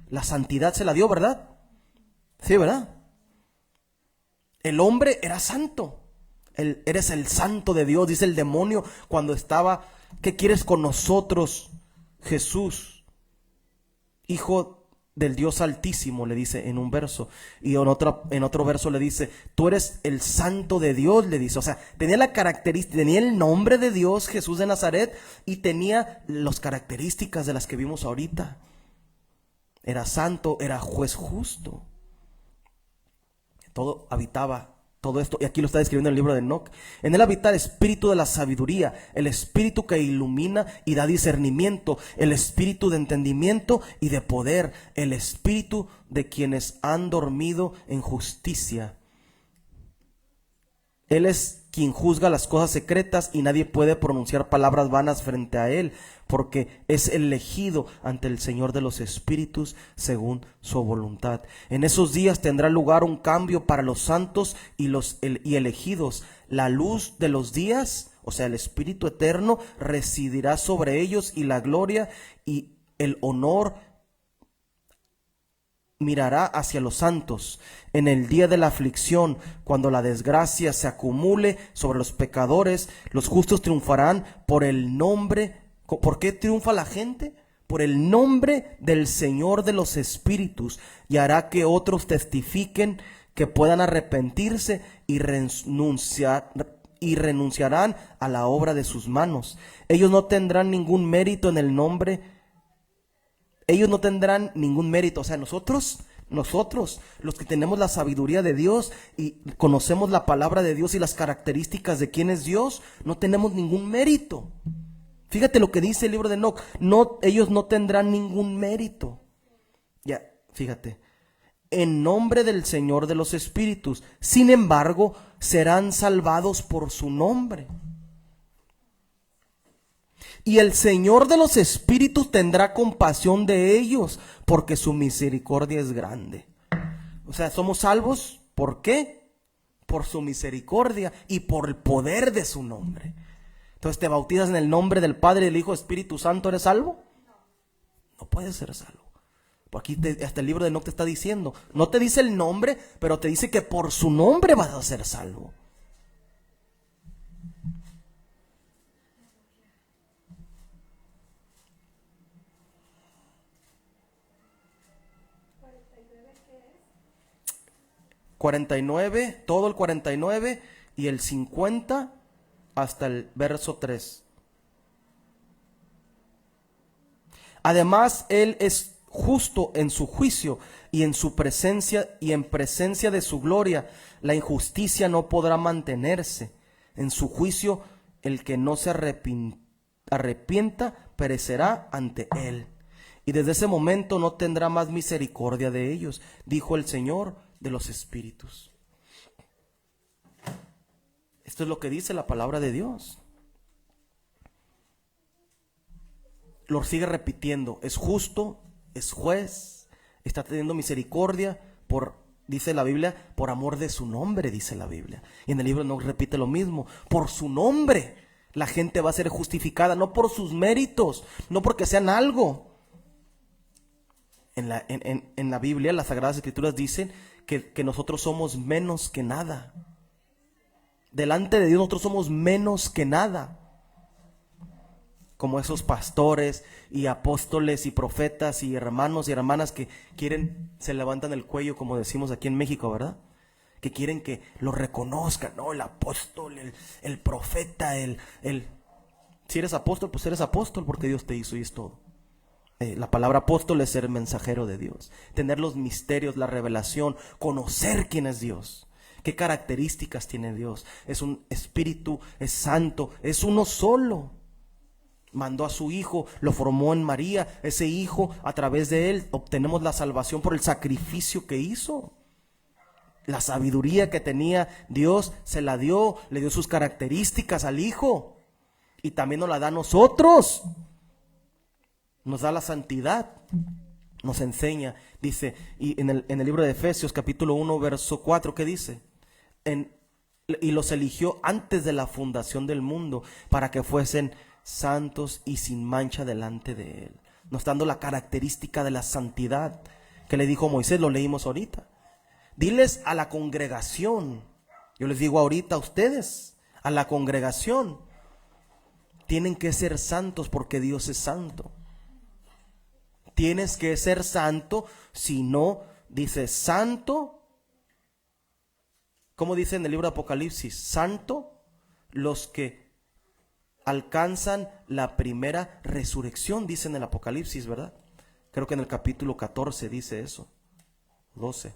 La santidad se la dio, ¿verdad? Sí, ¿verdad? El hombre era santo. Eres el santo de Dios, dice el demonio cuando estaba: ¿qué quieres con nosotros, Jesús, Hijo del Dios Altísimo? Le dice en un verso. Y en otro verso le dice: tú eres el santo de Dios, le dice. O sea, tenía la característica, tenía el nombre de Dios, Jesús de Nazaret, y tenía las características de las que vimos ahorita. Era santo, era juez justo. Todo habitaba. Todo esto, y aquí lo está describiendo en el libro de Enoc. En él habita el espíritu de la sabiduría, el espíritu que ilumina y da discernimiento, el espíritu de entendimiento y de poder, el espíritu de quienes han dormido en justicia. Él es quien juzga las cosas secretas y nadie puede pronunciar palabras vanas frente a él, porque es elegido ante el Señor de los espíritus según su voluntad. En esos días tendrá lugar un cambio para los santos y elegidos. La luz de los días, o sea, el Espíritu Eterno, residirá sobre ellos, y la gloria y el honor mirará hacia los santos. En el día de la aflicción, cuando la desgracia se acumule sobre los pecadores, los justos triunfarán por el nombre. ¿Por qué triunfa la gente? Por el nombre del Señor de los espíritus, y hará que otros testifiquen, que puedan arrepentirse y renunciarán a la obra de sus manos. Ellos no tendrán ningún mérito en el nombre. Ellos no tendrán ningún mérito. O sea, nosotros, los que tenemos la sabiduría de Dios y conocemos la palabra de Dios y las características de quién es Dios, no tenemos ningún mérito. Fíjate lo que dice el libro de Enoc. Ellos no tendrán ningún mérito. Ya, fíjate. En nombre del Señor de los espíritus. Sin embargo, serán salvados por su nombre. Y el Señor de los espíritus tendrá compasión de ellos, porque su misericordia es grande. O sea, somos salvos, ¿por qué? Por su misericordia y por el poder de su nombre. Entonces, ¿te bautizas en el nombre del Padre, del Hijo, Espíritu Santo? ¿Eres salvo? No puedes ser salvo. Por aquí hasta el libro de Enoc te está diciendo. No te dice el nombre, pero te dice que por su nombre vas a ser salvo. ...49, todo el 49 y el 50 hasta el verso 3. Además, Él es justo en su juicio y en su presencia y en presencia de su gloria. La injusticia no podrá mantenerse. En su juicio, el que no se arrepienta perecerá ante Él. Y desde ese momento no tendrá más misericordia de ellos, dijo el Señor de los espíritus. Esto es lo que dice la palabra de Dios. Lo sigue repitiendo: es justo, es juez, está teniendo misericordia dice la Biblia, por amor de su nombre, dice la Biblia. Y en el libro no repite lo mismo: por su nombre la gente va a ser justificada, no por sus méritos, no porque sean algo. En la Biblia, las Sagradas Escrituras dicen que nosotros somos menos que nada. Delante de Dios nosotros somos menos que nada. Como esos pastores y apóstoles y profetas y hermanos y hermanas que quieren, se levantan el cuello, como decimos aquí en México, ¿verdad? Que quieren que lo reconozcan, ¿no? El apóstol, el profeta, si eres apóstol, pues eres apóstol porque Dios te hizo y es todo. La palabra apóstol es ser mensajero de Dios, tener los misterios, la revelación, conocer quién es Dios, qué características tiene Dios. Es un espíritu, es santo, es uno solo. Mandó a su hijo, lo formó en María. Ese hijo, a través de él obtenemos la salvación por el sacrificio que hizo. La sabiduría que tenía Dios se la dio, le dio sus características al hijo y también nos la da a nosotros. Nos da la santidad, nos enseña, dice, y en el libro de Efesios capítulo 1 verso 4, ¿qué dice? Y los eligió antes de la fundación del mundo para que fuesen santos y sin mancha delante de él. Nos está dando la característica de la santidad que le dijo Moisés, lo leímos ahorita. Diles a la congregación, yo les digo ahorita a ustedes, a la congregación, tienen que ser santos porque Dios es santo. Tienes que ser santo, si no, dice santo, ¿cómo dice en el libro de Apocalipsis? Santo los que alcanzan la primera resurrección, dice en el Apocalipsis, ¿verdad? Creo que en el capítulo 14 dice eso, 12.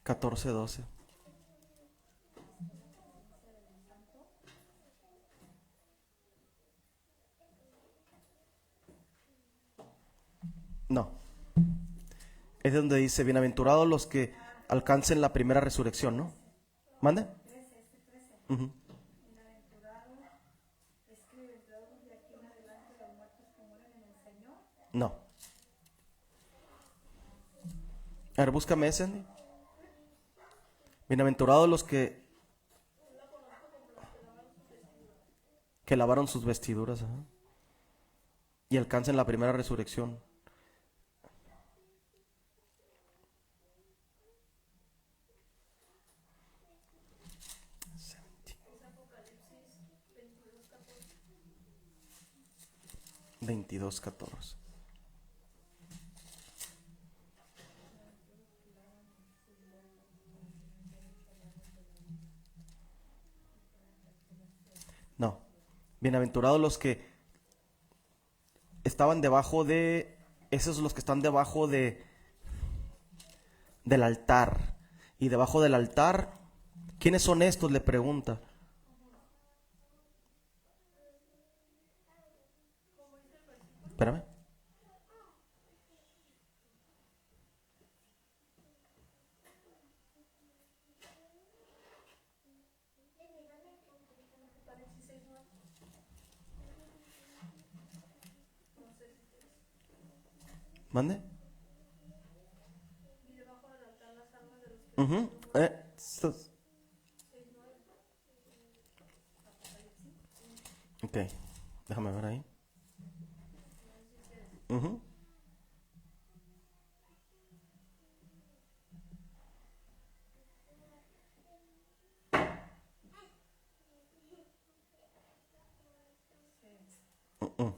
14, 12. No, es donde dice, bienaventurados los que alcancen la primera resurrección, ¿no? ¿Mande? Ujú. No. A ver, búscame ese, Andy. Bienaventurados los que lavaron sus vestiduras, ajá, y alcancen la primera resurrección. Veintidós, 14. No. Bienaventurados los que estaban debajo de, esos los que están debajo del altar. Y debajo del altar, ¿quiénes son estos? Le pregunta. Espérame. ¿Mande? Ujú. Ok, déjame ver ahí. Ujú. Mm.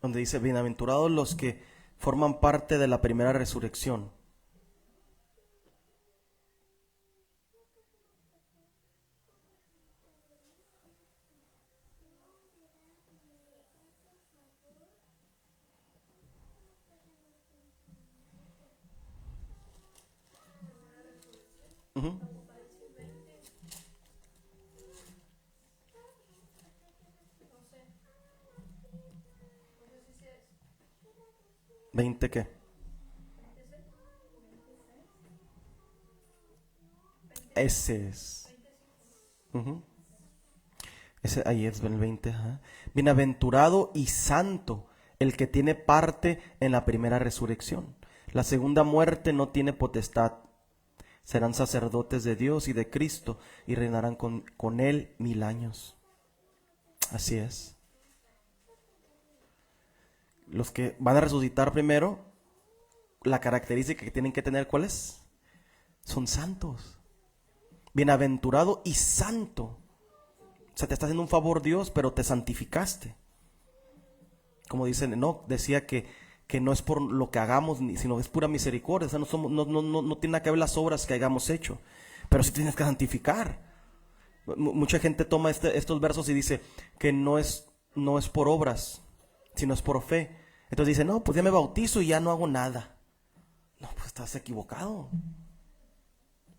donde dice, bienaventurados los que forman parte de la primera resurrección. Ujú. ¿20 qué? Ese es. Ujú. Ese, ahí es el 20. Ajá. Bienaventurado y santo el que tiene parte en la primera resurrección. La segunda muerte no tiene potestad. Serán sacerdotes de Dios y de Cristo y reinarán con Él 1000 años. Así es. Los que van a resucitar primero, la característica que tienen que tener, ¿cuál es? Son santos. Bienaventurado y santo. O sea, te está haciendo un favor Dios, pero te santificaste. Como dice Enoc, decía que no es por lo que hagamos, sino es pura misericordia. O sea, no tiene nada que ver las obras que hayamos hecho, pero sí tienes que santificar. Mucha gente toma estos versos y dice que no es por obras, sino es por fe. Entonces dice, no, pues ya me bautizo y ya no hago nada. No, pues estás equivocado.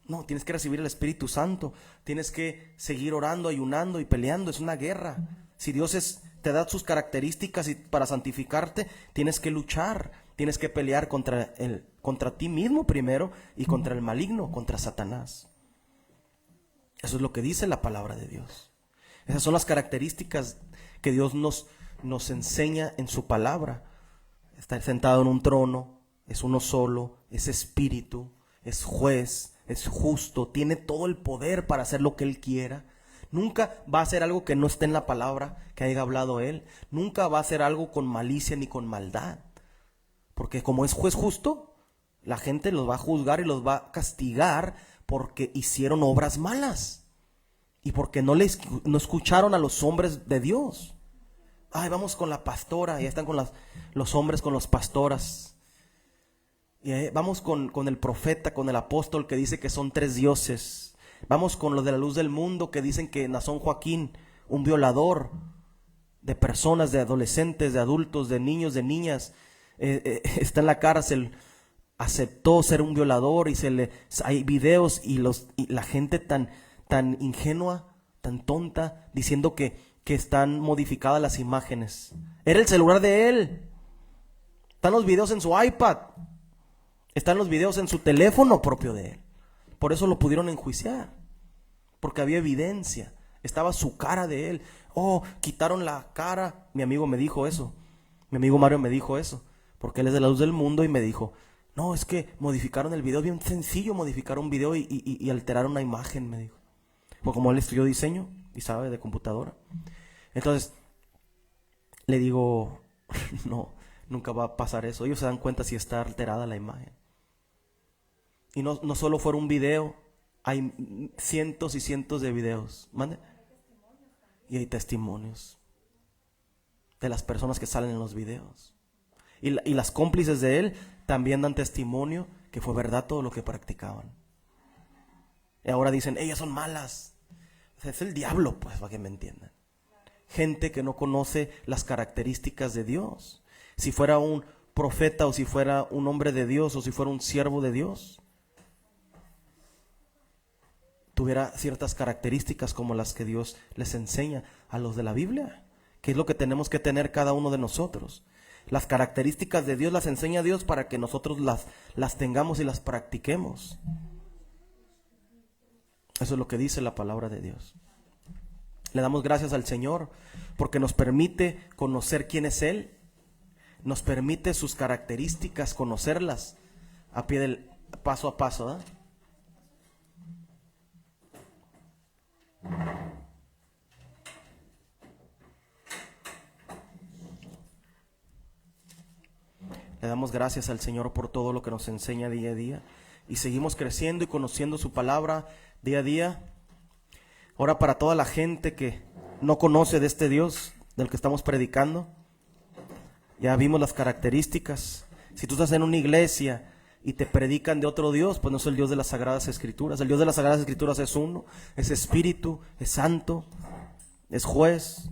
No, tienes que recibir el Espíritu Santo. Tienes que seguir orando, ayunando y peleando. Es una guerra. Si Dios te da sus características y para santificarte, tienes que luchar. Tienes que pelear contra ti mismo primero y contra el maligno, contra Satanás. Eso es lo que dice la palabra de Dios. Esas son las características que Dios nos enseña en su palabra. Está sentado en un trono, es uno solo, es espíritu, es juez, es justo, tiene todo el poder para hacer lo que Él quiera. Nunca va a hacer algo que no esté en la palabra que haya hablado Él. Nunca va a hacer algo con malicia ni con maldad. Porque como es juez justo, la gente los va a juzgar y los va a castigar porque hicieron obras malas. Y porque no escucharon a los hombres de Dios. Ay, vamos con la pastora, ya están con los hombres con los pastoras. Y vamos con el profeta, con el apóstol que dice que son 3 dioses. Vamos con los de la luz del mundo que dicen que Nazón Joaquín, un violador de personas, de adolescentes, de adultos, de niños, de niñas, está en la cárcel, aceptó ser un violador y hay videos y la gente tan ingenua, tan tonta, diciendo que están modificadas las imágenes. Era el celular de él. Están los videos en su iPad. Están los videos en su teléfono propio de él. Por eso lo pudieron enjuiciar. Porque había evidencia. Estaba su cara de él. Oh, quitaron la cara. Mi amigo me dijo eso. Mi amigo Mario me dijo eso. Porque él es de la luz del mundo y me dijo, no, es que modificaron el video. Bien sencillo modificar un video y alterar una imagen, me dijo. Pues como él estudió diseño y sabe de computadora. Entonces, le digo, no, nunca va a pasar eso. Ellos se dan cuenta si está alterada la imagen. Y no solo fuera un video, hay cientos y cientos de videos. ¿Mande? Y hay testimonios de las personas que salen en los videos. Y las cómplices de él también dan testimonio que fue verdad todo lo que practicaban. Y ahora dicen, ellas son malas. Es el diablo, pues, para que me entiendan. Gente que no conoce las características de Dios. Si fuera un profeta o si fuera un hombre de Dios o si fuera un siervo de Dios, tuviera ciertas características como las que Dios les enseña a los de la Biblia, que es lo que tenemos que tener cada uno de nosotros. Las características de Dios las enseña Dios para que nosotros las tengamos y las practiquemos. Eso es lo que dice la palabra de Dios. Le damos gracias al Señor porque nos permite conocer quién es Él, nos permite sus características, conocerlas a pie del paso a paso, ¿eh? Le damos gracias al Señor por todo lo que nos enseña día a día y seguimos creciendo y conociendo su palabra día a día. Ahora, para toda la gente que no conoce de este Dios del que estamos predicando, Ya vimos las características. Si tú estás en una iglesia y te predican de otro Dios, pues no es el Dios de las Sagradas Escrituras. El Dios de las Sagradas Escrituras es uno, es espíritu, es santo, es juez.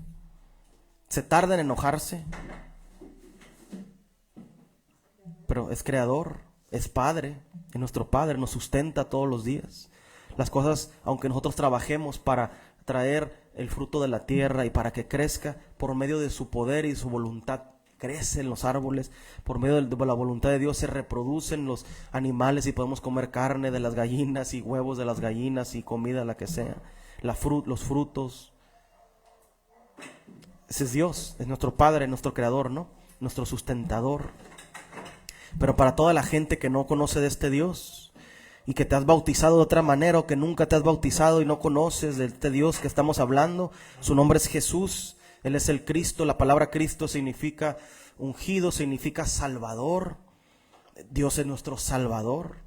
Se tarda en enojarse, pero es creador, es Padre, es nuestro Padre, nos sustenta todos los días. Las cosas, aunque nosotros trabajemos para traer el fruto de la tierra y para que crezca, por medio de su poder y su voluntad, crecen los árboles, por medio de la voluntad de Dios se reproducen los animales y podemos comer carne de las gallinas y huevos de las gallinas y comida la que sea, los frutos. Ese es Dios, es nuestro Padre, nuestro Creador, ¿no? Nuestro sustentador. Pero para toda la gente que no conoce de este Dios y que te has bautizado de otra manera o que nunca te has bautizado y no conoces de este Dios que estamos hablando, su nombre es Jesús, Él es el Cristo. La palabra Cristo significa ungido, significa Salvador. Dios es nuestro Salvador,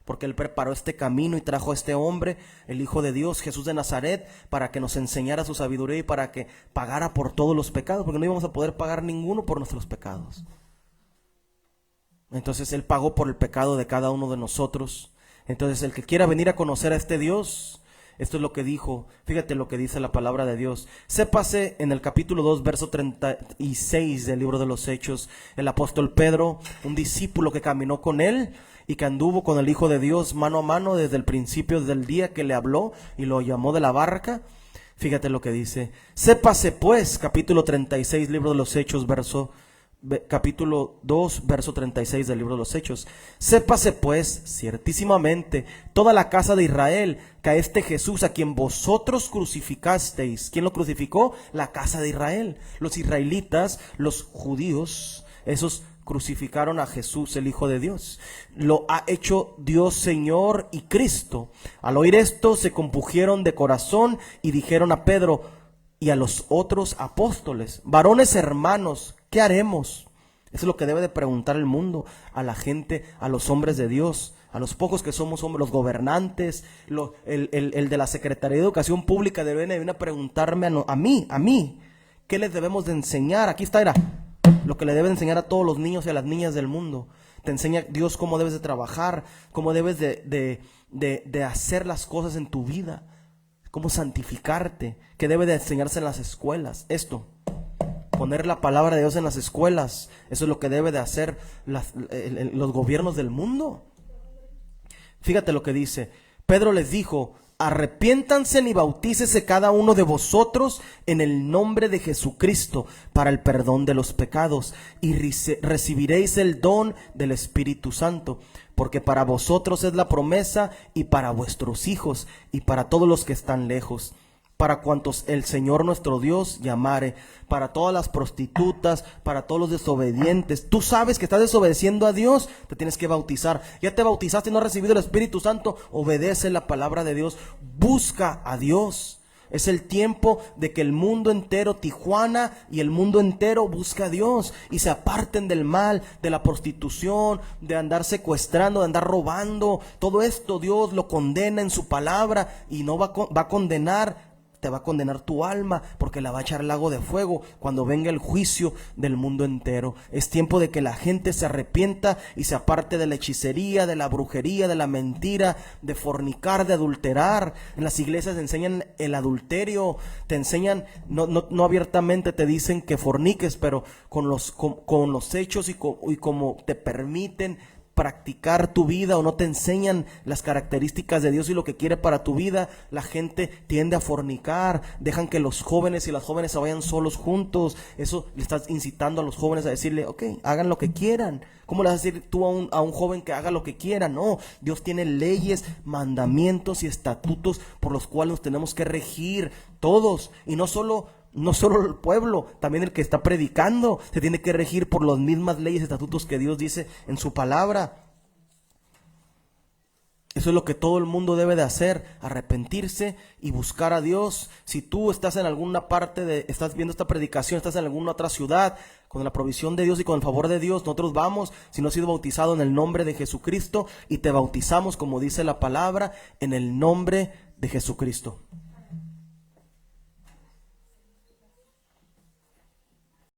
porque Él preparó este camino y trajo a este hombre, el Hijo de Dios, Jesús de Nazaret, para que nos enseñara su sabiduría y para que pagara por todos los pecados, porque no íbamos a poder pagar ninguno por nuestros pecados. Entonces Él pagó por el pecado de cada uno de nosotros. Entonces el que quiera venir a conocer a este Dios, esto es lo que dijo, fíjate lo que dice la palabra de Dios. Sépase en el capítulo 2, verso 36 del libro de los Hechos, el apóstol Pedro, un discípulo que caminó con Él y que anduvo con el Hijo de Dios mano a mano desde el principio del día que le habló y lo llamó de la barca. Fíjate lo que dice. Sépase pues, capítulo 36, libro de los Hechos, capítulo 2, verso 36 del libro de los Hechos. Sépase pues ciertísimamente toda la casa de Israel que a este Jesús a quien vosotros crucificasteis. ¿Quién lo crucificó? La casa de Israel. Los israelitas, los judíos, esos crucificaron a Jesús, el Hijo de Dios. Lo ha hecho Dios Señor y Cristo. Al oír esto se compungieron de corazón y dijeron a Pedro y a los otros apóstoles: varones hermanos, ¿qué haremos? Eso es lo que debe de preguntar el mundo a la gente, a los hombres de Dios, a los pocos que somos hombres, los gobernantes, el de la Secretaría de Educación Pública deben de preguntarme a mí, ¿qué les debemos de enseñar? Aquí está, lo que le deben enseñar a todos los niños y a las niñas del mundo. Te enseña Dios cómo debes de trabajar, cómo debes de hacer las cosas en tu vida, cómo santificarte, qué debe de enseñarse en las escuelas. Esto, poner la palabra de Dios en las escuelas, eso es lo que debe de hacer los gobiernos del mundo. Fíjate lo que dice. Pedro les dijo: arrepiéntanse y bautícese cada uno de vosotros en el nombre de Jesucristo para el perdón de los pecados y recibiréis el don del Espíritu Santo, porque para vosotros es la promesa y para vuestros hijos y para todos los que están lejos, para cuantos el Señor nuestro Dios llamare, para todas las prostitutas, para todos los desobedientes. Tú sabes que estás desobedeciendo a Dios, te tienes que bautizar. Ya te bautizaste y no has recibido el Espíritu Santo, obedece la palabra de Dios, busca a Dios. Es el tiempo de que el mundo entero, Tijuana y el mundo entero, busque a Dios y se aparten del mal, de la prostitución, de andar secuestrando, de andar robando. Todo esto Dios lo condena en su palabra y no va a condenar. Te va a condenar tu alma porque la va a echar al lago de fuego cuando venga el juicio del mundo entero. Es tiempo de que la gente se arrepienta y se aparte de la hechicería, de la brujería, de la mentira, de fornicar, de adulterar. En las iglesias te enseñan el adulterio, te enseñan, no abiertamente te dicen que forniques, pero con los hechos y como te permiten practicar tu vida, o no te enseñan las características de Dios y lo que quiere para tu vida, la gente tiende a fornicar, dejan que los jóvenes y las jóvenes se vayan solos juntos. Eso le estás incitando a los jóvenes a decirle: ok, hagan lo que quieran. ¿Cómo le vas a decir tú a un joven que haga lo que quiera? No, Dios tiene leyes, mandamientos y estatutos por los cuales nos tenemos que regir todos, y no solo el pueblo, también el que está predicando se tiene que regir por las mismas leyes y estatutos que Dios dice en su palabra. Eso es lo que todo el mundo debe de hacer: arrepentirse y buscar a Dios. Si tú estás en alguna parte estás viendo esta predicación, estás en alguna otra ciudad, con la provisión de Dios y con el favor de Dios, nosotros vamos, si no has sido bautizado, en el nombre de Jesucristo, y te bautizamos, como dice la palabra, en el nombre de Jesucristo.